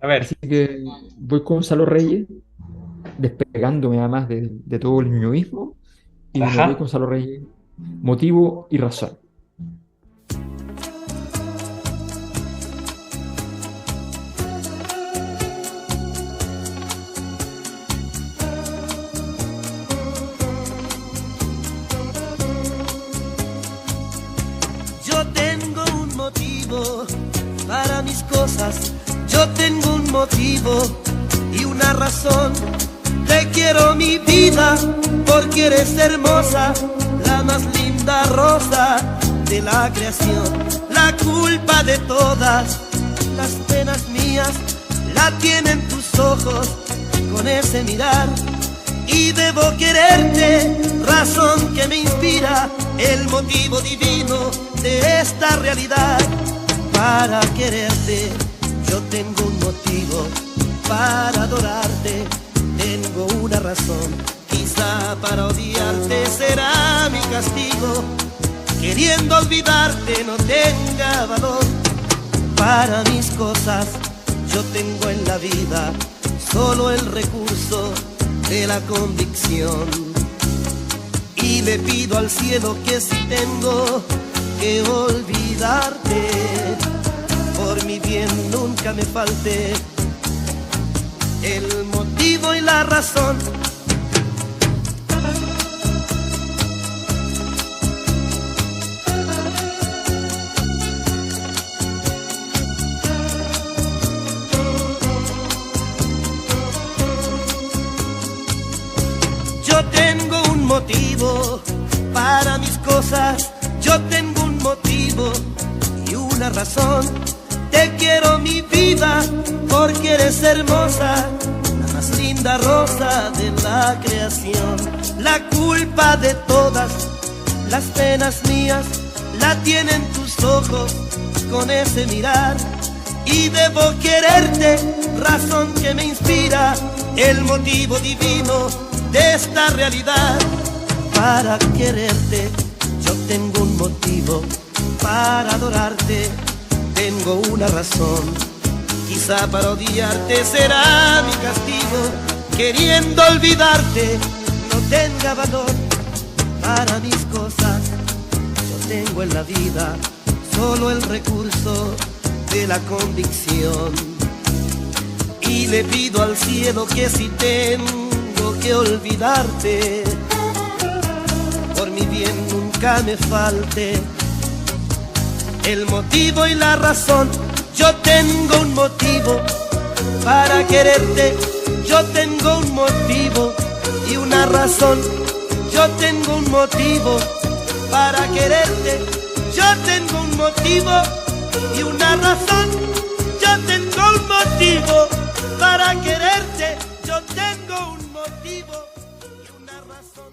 Speaker 6: A ver.
Speaker 3: Así que voy con Gonzalo Reyes, despegándome además de todo el ñoísmo, y me voy con Gonzalo Reyes, motivo y razón.
Speaker 7: Para mis cosas, yo tengo un motivo y una razón. Te quiero mi vida porque eres hermosa, la más linda rosa de la creación. La culpa de todas las penas mías la tienen tus ojos con ese mirar. Y debo quererte, razón que me inspira, el motivo divino de esta realidad. Para quererte, yo tengo un motivo, para adorarte, tengo una razón. Quizá para odiarte será mi castigo, queriendo olvidarte no tenga valor. Para mis cosas, yo tengo en la vida solo el recurso de la convicción. Y le pido al cielo que si tengo que olvidarte, por mi bien nunca me falte el motivo y la razón. Yo tengo un motivo para mis cosas, yo tengo un motivo y una razón. Te quiero mi vida porque eres hermosa, la más linda rosa de la creación. La culpa de todas las penas mías la tienen tus ojos con ese mirar. Y debo quererte, razón que me inspira, el motivo divino de esta realidad. Para quererte, yo tengo un motivo, para adorarte tengo una razón. Quizá para odiarte será mi castigo, queriendo olvidarte no tenga valor. Para mis cosas, yo tengo en la vida solo el recurso de la convicción. Y le pido al cielo que si tengo que olvidarte, por mi bien nunca me falte el motivo y la razón. Yo tengo un motivo para quererte, yo tengo un motivo y una razón. Yo tengo un motivo para quererte, yo tengo un motivo y una razón.
Speaker 2: yo tengo un motivo para quererte, yo tengo un motivo y una razón.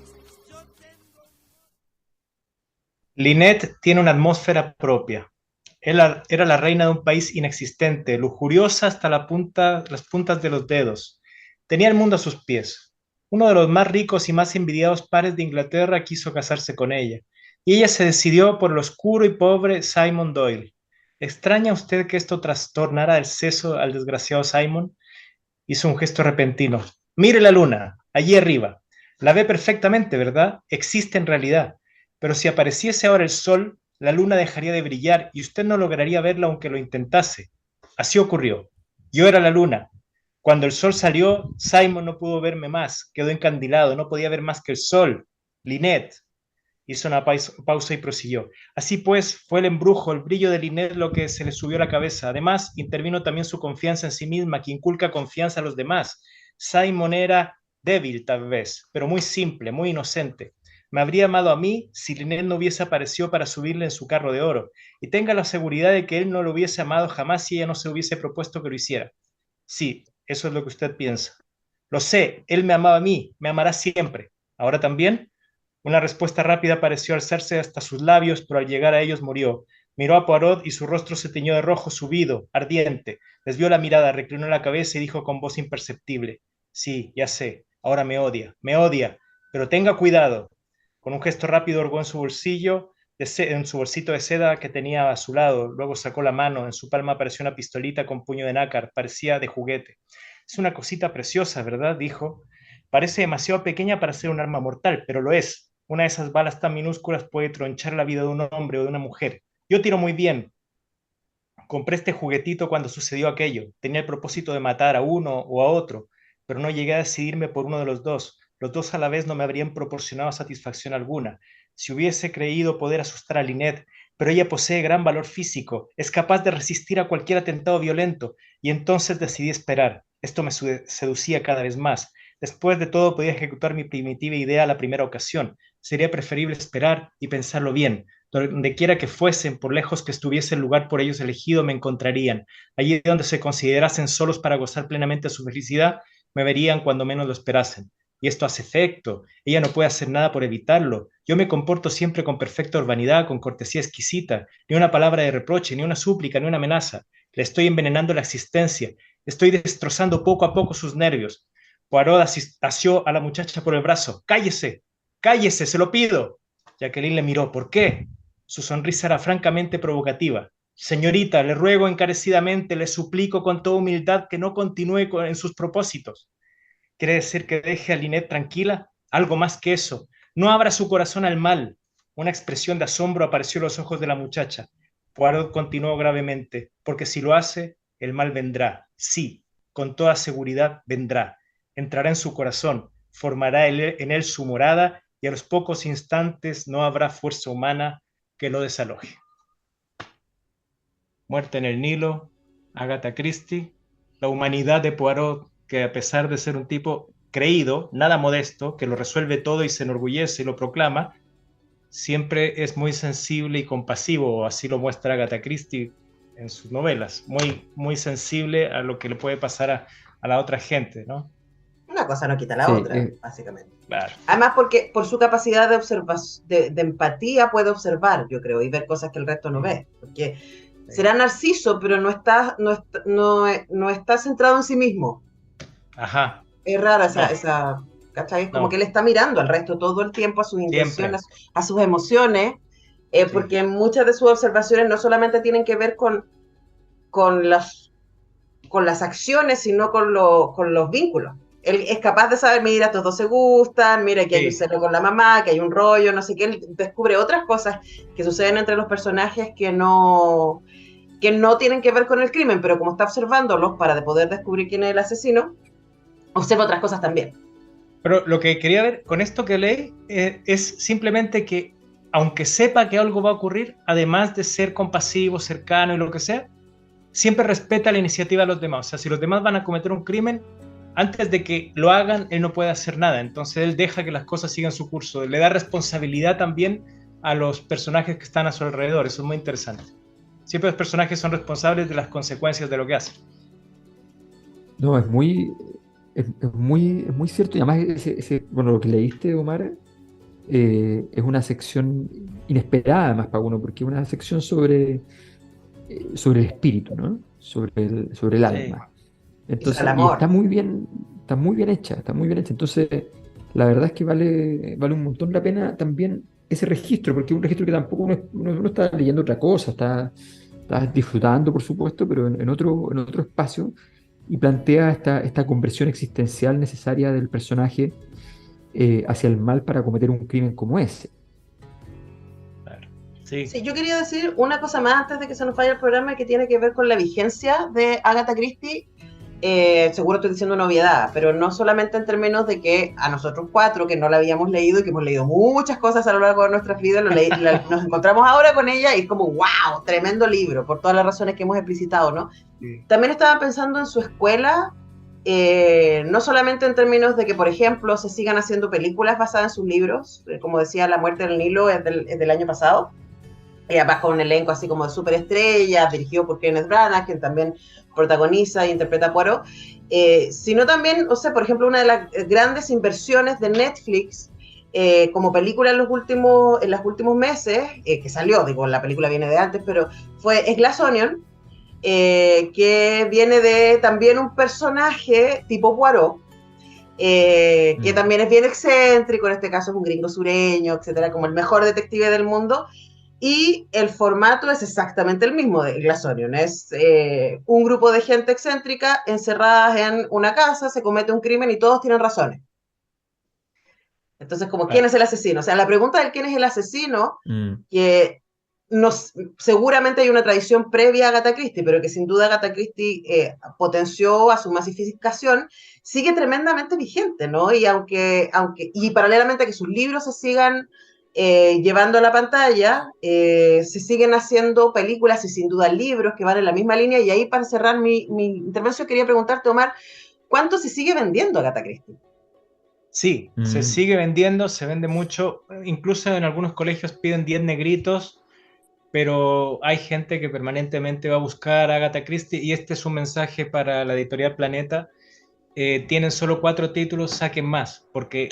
Speaker 6: Lynette tiene una atmósfera propia. Era la reina de un país inexistente, lujuriosa hasta las puntas de los dedos. Tenía el mundo a sus pies. Uno de los más ricos y más envidiados pares de Inglaterra quiso casarse con ella, y ella se decidió por el oscuro y pobre Simon Doyle. ¿Extraña usted que esto trastornara el seso al desgraciado Simon? Hizo un gesto repentino. Mire la luna, allí arriba. La ve perfectamente, ¿verdad? Existe en realidad. Pero si apareciese ahora el sol, la luna dejaría de brillar y usted no lograría verla aunque lo intentase. Así ocurrió. Yo era la luna. Cuando el sol salió, Simon no pudo verme más, quedó encandilado, no podía ver más que el sol. Lynette. Hizo una pausa y prosiguió. Así pues, fue el embrujo, el brillo de Lynette lo que se le subió a la cabeza. Además, intervino también su confianza en sí misma, que inculca confianza a los demás. Simon era débil, tal vez, pero muy simple, muy inocente. Me habría amado a mí si Lynette no hubiese aparecido para subirle en su carro de oro. Y tenga la seguridad de que él no lo hubiese amado jamás si ella no se hubiese propuesto que lo hiciera. Sí, eso es lo que usted piensa. Lo sé, él me amaba a mí, me amará siempre. ¿Ahora también? Una respuesta rápida pareció alzarse hasta sus labios, pero al llegar a ellos murió. Miró a Poirot y su rostro se teñió de rojo subido, ardiente. Desvió la mirada, reclinó la cabeza y dijo con voz imperceptible: sí, ya sé, ahora me odia, pero tenga cuidado. Con un gesto rápido hurgó en su bolsito de seda que tenía a su lado. Luego sacó la mano. En su palma apareció una pistolita con puño de nácar. Parecía de juguete. Es una cosita preciosa, ¿verdad?, dijo. Parece demasiado pequeña para ser un arma mortal, pero lo es. Una de esas balas tan minúsculas puede tronchar la vida de un hombre o de una mujer. Yo tiro muy bien. Compré este juguetito cuando sucedió aquello. Tenía el propósito de matar a uno o a otro, pero no llegué a decidirme por uno de los dos. Los dos a la vez no me habrían proporcionado satisfacción alguna. Si hubiese creído poder asustar a Lynette, pero ella posee gran valor físico, es capaz de resistir a cualquier atentado violento, y entonces decidí esperar. Esto me seducía cada vez más. Después de todo, podía ejecutar mi primitiva idea a la primera ocasión. Sería preferible esperar y pensarlo bien. Donde quiera que fuesen, por lejos que estuviese el lugar por ellos elegido, me encontrarían. Allí donde se considerasen solos para gozar plenamente su felicidad, me verían cuando menos lo esperasen. Y esto hace efecto. Ella no puede hacer nada por evitarlo. Yo me comporto siempre con perfecta urbanidad, con cortesía exquisita. Ni una palabra de reproche, ni una súplica, ni una amenaza. Le estoy envenenando la existencia. Estoy destrozando poco a poco sus nervios. Poirot asió a la muchacha por el brazo. ¡Cállese! ¡Cállese! ¡Se lo pido! Jacqueline le miró. ¿Por qué? Su sonrisa era francamente provocativa. Señorita, le ruego encarecidamente, le suplico con toda humildad que no continúe en sus propósitos. ¿Quiere decir que deje a Lynette tranquila? Algo más que eso. No abra su corazón al mal. Una expresión de asombro apareció en los ojos de la muchacha. Poirot continuó gravemente. Porque si lo hace, el mal vendrá. Sí, con toda seguridad vendrá. Entrará en su corazón, formará en él su morada y a los pocos instantes no habrá fuerza humana que lo desaloje. Muerte en el Nilo, Agatha Christie, la humanidad de Poirot, que a pesar de ser un tipo creído, nada modesto, que lo resuelve todo y se enorgullece y lo proclama, siempre es muy sensible y compasivo, así lo muestra Agatha Christie en sus novelas, muy, muy sensible a lo que le puede pasar a la otra gente, ¿no?
Speaker 4: Una cosa no quita la otra, básicamente.
Speaker 6: Claro.
Speaker 4: Además, porque por su capacidad de empatía puede observar, yo creo, y ver cosas que el resto no ve. Porque será narciso, pero no está centrado en sí mismo.
Speaker 6: Ajá.
Speaker 4: Es rara esa ¿cachai? Como que él está mirando al resto todo el tiempo, a sus intenciones, a sus emociones, porque muchas de sus observaciones no solamente tienen que ver con las acciones, sino con los vínculos. Él es capaz de saber, mira, estos dos se gustan, mira que hay un celo con la mamá, que hay un rollo, no sé qué. Él descubre otras cosas que suceden entre los personajes que no tienen que ver con el crimen, pero como está observándolos para poder descubrir quién es el asesino, observa otras cosas también.
Speaker 6: Pero lo que quería ver con esto que leí es simplemente que, aunque sepa que algo va a ocurrir, además de ser compasivo, cercano y lo que sea, siempre respeta la iniciativa de los demás. O sea, si los demás van a cometer un crimen, antes de que lo hagan, él no puede hacer nada. Entonces él deja que las cosas sigan su curso. Le da responsabilidad también a los personajes que están a su alrededor. Eso es muy interesante. Siempre los personajes son responsables de las consecuencias de lo que hacen.
Speaker 3: No, es muy cierto. Y además, bueno, lo que leíste, Omar, es una sección inesperada además para uno, porque es una sección sobre el espíritu, ¿no? Sobre el
Speaker 6: Sí.
Speaker 3: alma. Entonces,
Speaker 4: el
Speaker 3: y
Speaker 4: amor.
Speaker 3: está muy bien hecha, está muy bien hecha. Entonces, la verdad es que vale un montón la pena también ese registro, porque es un registro que tampoco uno está leyendo otra cosa, está disfrutando, por supuesto, pero en otro espacio, y plantea esta conversión existencial necesaria del personaje hacia el mal para cometer un crimen como ese.
Speaker 6: Claro. Sí.
Speaker 4: Sí, yo quería decir una cosa más antes de que se nos vaya el programa que tiene que ver con la vigencia de Agatha Christie. Seguro estoy diciendo una obviedad, pero no solamente en términos de que a nosotros cuatro, que no la habíamos leído y que hemos leído muchas cosas a lo largo de nuestras vidas, nos encontramos ahora con ella y es como, wow, tremendo libro, por todas las razones que hemos explicitado, ¿no?
Speaker 6: Sí.
Speaker 4: También estaba pensando en su escuela, no solamente en términos de que, por ejemplo, se sigan haciendo películas basadas en sus libros, como decía, La muerte del Nilo es del año pasado, bajo un elenco así como de superestrellas, dirigido por Kenneth Branagh, quien también protagoniza e interpreta a Poirot, sino también, o sea, por ejemplo, una de las grandes inversiones de Netflix como película en los últimos meses, que salió, digo, la película viene de antes, pero es Glass Onion, que viene de también un personaje tipo Poirot, que también es bien excéntrico, en este caso es un gringo sureño, etcétera, como el mejor detective del mundo. Y el formato es exactamente el mismo de Glass Onion. Es un grupo de gente excéntrica encerradas en una casa, se comete un crimen y todos tienen razones. Entonces, como, ¿quién es el asesino? O sea, la pregunta de quién es el asesino, que seguramente hay una tradición previa a Agatha Christie, pero que sin duda Agatha Christie potenció a su masificación, sigue tremendamente vigente, ¿no? Y y paralelamente a que sus libros se sigan llevando a la pantalla, se siguen haciendo películas y sin duda libros que van en la misma línea. Y ahí, para cerrar mi intervención, quería preguntarte, Omar, ¿cuánto se sigue vendiendo Agatha Christie?
Speaker 6: Sí, se sigue vendiendo, se vende mucho, incluso en algunos colegios piden 10 negritos, pero hay gente que permanentemente va a buscar a Agatha Christie, y este es un mensaje para la editorial Planeta. Tienen solo 4 títulos, saquen más, porque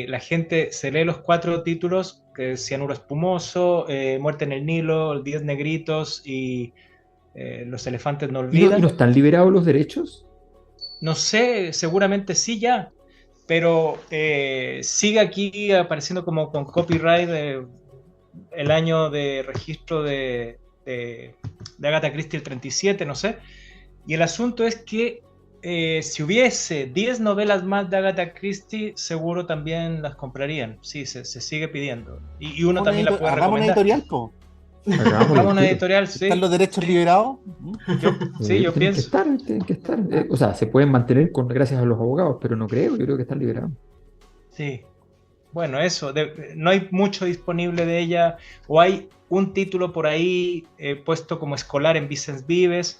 Speaker 6: la gente se lee los 4 títulos, que es Cianuro Espumoso, Muerte en el Nilo, 10 negritos y Los elefantes no olvidan.
Speaker 3: ¿Y no están liberados los derechos?
Speaker 6: No sé, seguramente sí ya, pero sigue aquí apareciendo como con copyright el año de registro de Agatha Christie, el 37, no sé. Y el asunto es que si hubiese 10 novelas más de Agatha Christie, seguro también las comprarían. Sí, se sigue pidiendo. Y uno también la puede
Speaker 5: hagamos
Speaker 6: recomendar.
Speaker 5: una editorial, po.
Speaker 6: Hagamos una editorial, sí.
Speaker 5: ¿Están los derechos liberados?
Speaker 6: Yo pienso.
Speaker 3: Tienen que estar. O sea, se pueden mantener gracias a los abogados, pero no creo, yo creo que están liberados.
Speaker 6: Sí. Bueno, eso. No hay mucho disponible de ella, o hay un título por ahí puesto como escolar en Vicens Vives,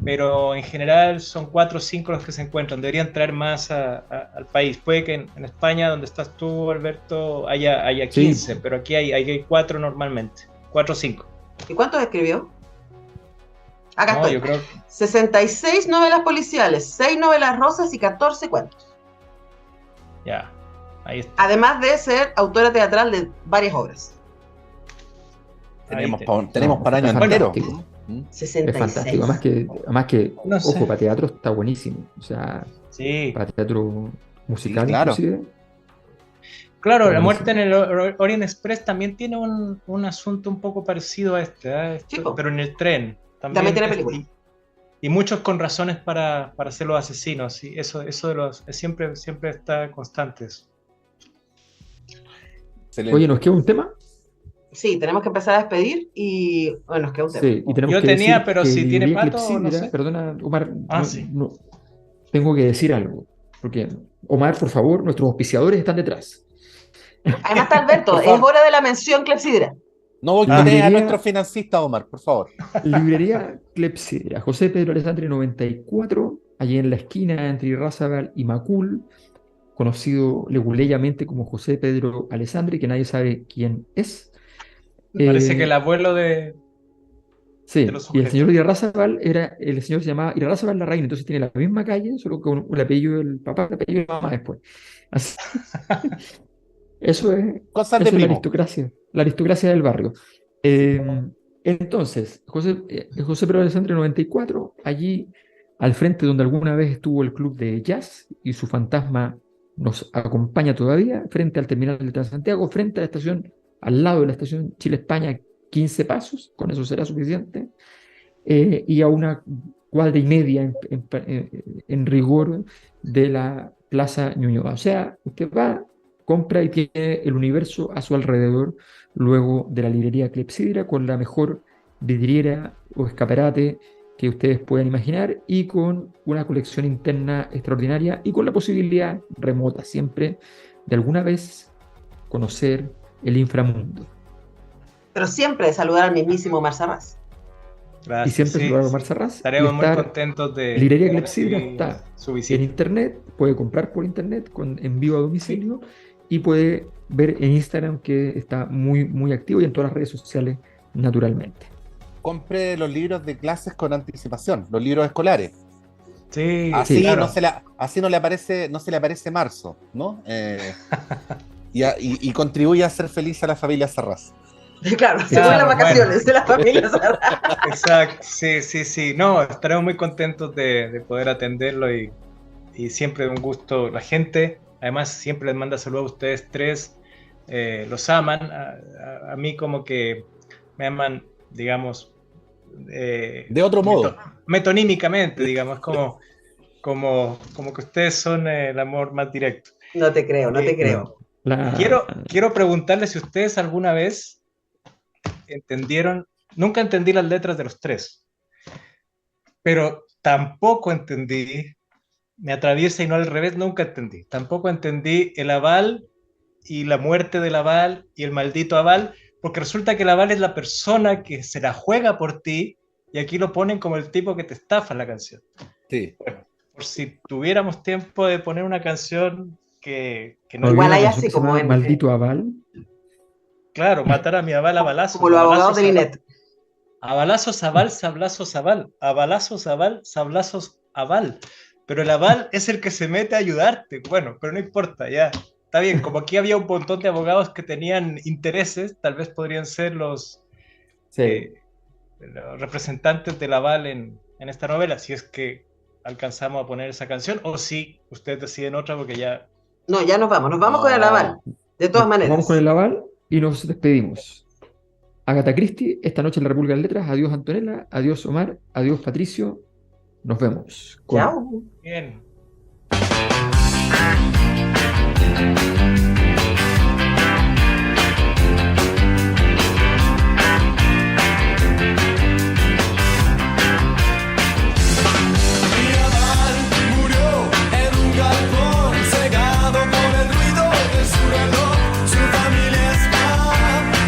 Speaker 6: pero en general son 4 o 5 los que se encuentran. Deberían traer más al país. Puede que en España, donde estás tú, Alberto, haya 15, sí, pero aquí hay 4 normalmente. 4 o 5.
Speaker 4: ¿Y cuántos escribió? Acá
Speaker 6: no,
Speaker 4: estoy.
Speaker 6: Yo creo...
Speaker 4: 66 novelas policiales, 6 novelas rosas y 14 cuentos.
Speaker 6: Ya, ahí está.
Speaker 4: Además de ser autora teatral de varias obras.
Speaker 5: Tenemos para año entero.
Speaker 4: 66.
Speaker 3: Es fantástico. Además que
Speaker 6: no sé.
Speaker 3: Ojo, para teatro está buenísimo. O sea,
Speaker 6: sí,
Speaker 3: para teatro musical,
Speaker 5: sí, claro.
Speaker 3: Inclusive.
Speaker 6: Claro, La muerte en el Orient Express también tiene un asunto un poco parecido a
Speaker 4: Sí,
Speaker 6: pero en el tren.
Speaker 4: También tiene película.
Speaker 6: Y muchos con razones para ser los asesinos. Y eso de los siempre está constante.
Speaker 3: Oye, ¿nos queda un tema?
Speaker 4: Sí, tenemos que empezar a despedir y bueno, nos queda un tema.
Speaker 3: Sí, y tenemos
Speaker 6: Yo
Speaker 3: que
Speaker 6: tenía,
Speaker 3: decir
Speaker 6: pero
Speaker 3: que
Speaker 6: si tiene
Speaker 3: librería
Speaker 6: pato,
Speaker 3: Clepsidra,
Speaker 6: no sé.
Speaker 3: Perdona, Omar,
Speaker 6: sí.
Speaker 3: no, tengo que decir algo. Porque, Omar, por favor, nuestros auspiciadores están detrás.
Speaker 4: Además está Alberto, es hora de la mención Clepsidra.
Speaker 5: No boicotees a nuestro financista, Omar, por favor.
Speaker 3: Librería Clepsidra, José Pedro Alessandri 94, allí en la esquina entre Irarrázaval y Macul, conocido leguleyamente como José Pedro Alessandri, que nadie sabe quién es.
Speaker 6: Parece que el abuelo de
Speaker 3: Sí,
Speaker 6: de los
Speaker 3: y el
Speaker 6: sujetos.
Speaker 3: señor Irarrázaval el señor se llamaba Irarrázaval Larraín, entonces tiene la misma calle, solo con el apellido del papá, el apellido de la mamá después. Así- eso es,
Speaker 5: Cosas de
Speaker 3: eso es
Speaker 5: primo.
Speaker 3: la aristocracia del barrio. Entonces, José Pedro Alessandri 94, allí al frente donde alguna vez estuvo el club de jazz y su fantasma nos acompaña todavía, frente al terminal de Transantiago, frente a la estación, al lado de la estación Chile-España, 15 pasos, con eso será suficiente, y a una cuadra y media en rigor de la Plaza Ñuñoa. O sea, usted va, compra y tiene el universo a su alrededor luego de la librería Clepsidra con la mejor vidriera o escaparate que ustedes puedan imaginar y con una colección interna extraordinaria y con la posibilidad remota siempre de alguna vez conocer el inframundo.
Speaker 4: Pero siempre saludar al mismísimo Marsarras.
Speaker 3: Y
Speaker 6: Gracias,
Speaker 3: siempre
Speaker 6: sí,
Speaker 3: saludar a
Speaker 6: sí.
Speaker 3: Omar Sarraz y
Speaker 6: Estaremos muy
Speaker 3: estar
Speaker 6: contentos de
Speaker 3: Librería Clepsidra
Speaker 6: recibir
Speaker 3: está
Speaker 6: su
Speaker 3: en
Speaker 6: visita.
Speaker 3: internet, puede comprar por internet con envío a domicilio y puede ver en Instagram que está muy, muy activo y en todas las redes sociales naturalmente.
Speaker 5: Compre los libros de clases con anticipación, los libros escolares.
Speaker 6: Sí,
Speaker 5: Así,
Speaker 6: claro.
Speaker 5: así no le aparece marzo, ¿no? Y contribuye a hacer feliz a la familia Sarraz.
Speaker 4: Claro, según
Speaker 6: Claro,
Speaker 4: las vacaciones
Speaker 6: bueno.
Speaker 4: de la familia Sarraz.
Speaker 6: Exacto, sí. No, estaremos muy contentos de poder atenderlo y siempre un gusto. La gente, además, siempre les manda saludos a ustedes tres. Los aman. A mí como que me aman, digamos,
Speaker 5: De otro modo.
Speaker 6: metonímicamente, digamos, como que ustedes son el amor más directo.
Speaker 4: No te creo, no te creo.
Speaker 6: Quiero preguntarles si ustedes alguna vez entendieron, nunca entendí las letras de los tres, pero tampoco entendí, me atraviesa y no al revés, nunca entendí, tampoco entendí el aval y la muerte del aval y el maldito aval, porque resulta que el aval es la persona que se la juega por ti y aquí lo ponen como el tipo que te estafa en la canción.
Speaker 5: Sí.
Speaker 6: Bueno, por si tuviéramos tiempo de poner una canción que no...
Speaker 3: Había
Speaker 4: Igual
Speaker 3: una
Speaker 4: hay
Speaker 3: canción
Speaker 4: así
Speaker 3: que se llama
Speaker 4: como en-
Speaker 3: Maldito Aval.
Speaker 6: Claro, matar a mi aval a balazos.
Speaker 4: Como los
Speaker 6: a
Speaker 4: abogados
Speaker 6: balazos,
Speaker 4: de
Speaker 6: a
Speaker 4: Linet.
Speaker 6: A balazos aval, sablazos aval. A balazos aval, sablazos aval. Pero el aval es el que se mete a ayudarte. Bueno, pero no importa, ya. Está bien, como aquí había un montón de abogados que tenían intereses, tal vez podrían ser los representantes del aval en esta novela, si es que alcanzamos a poner esa canción, o si ustedes deciden otra, porque ya...
Speaker 4: No, ya nos vamos con el aval. De todas maneras.
Speaker 3: Vamos con el aval y nos despedimos. Agatha Christie, esta noche en la República de Letras. Adiós Antonella, adiós Omar, adiós Patricio. Nos vemos.
Speaker 4: Chao.
Speaker 6: Bien.
Speaker 7: Mi aval murió en un galpón, cegado por el ruido de su reloj. Su familia está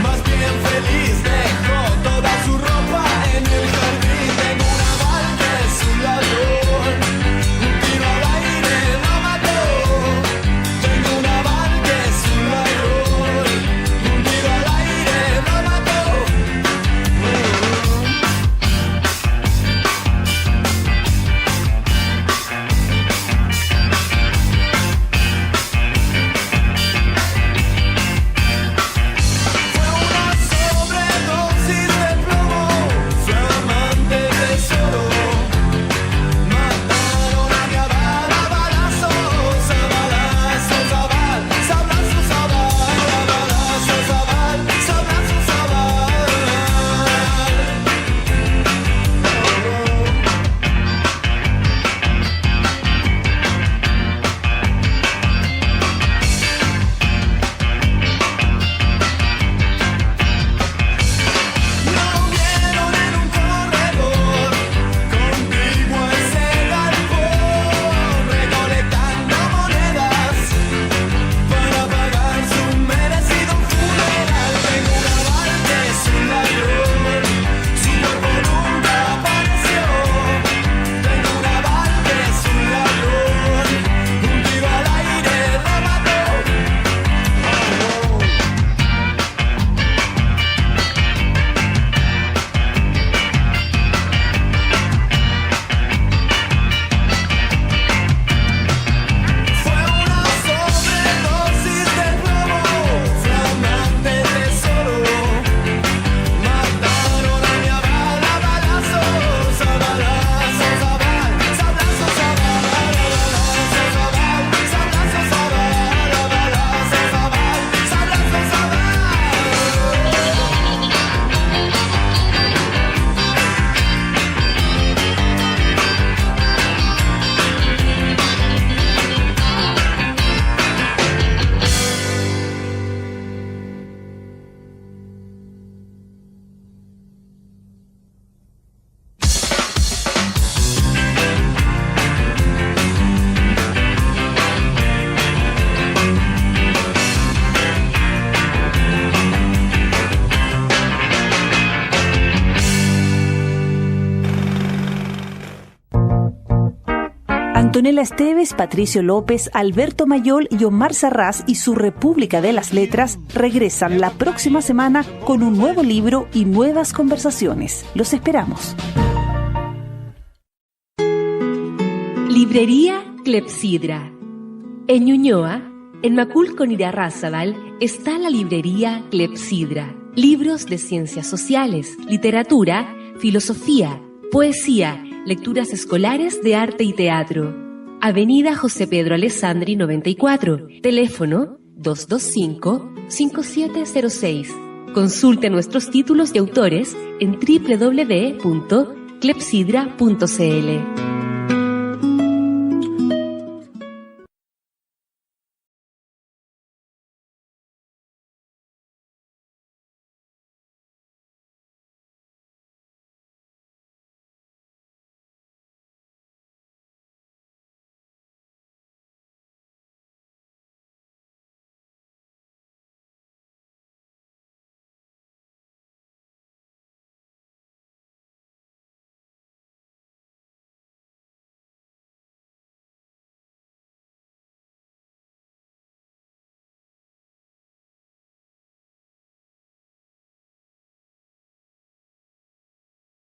Speaker 7: más bien feliz, dejó toda su ropa en el jardín. Tengo un aval que es un ladrón, un tiro al aire lo mató. Tengo un aval que
Speaker 1: Antonella Esteves, Patricio López, Alberto Mayol y Omar Sarraz y su República de las Letras regresan la próxima semana con un nuevo libro y nuevas conversaciones. Los esperamos.
Speaker 8: Librería Clepsidra. En Ñuñoa, en Macul con Irarrázaval, está la librería Clepsidra. Libros de ciencias sociales, literatura, filosofía, poesía, lecturas escolares de arte y teatro. Avenida José Pedro Alessandri 94, teléfono 225-5706. Consulte nuestros títulos y autores en www.clepsidra.cl.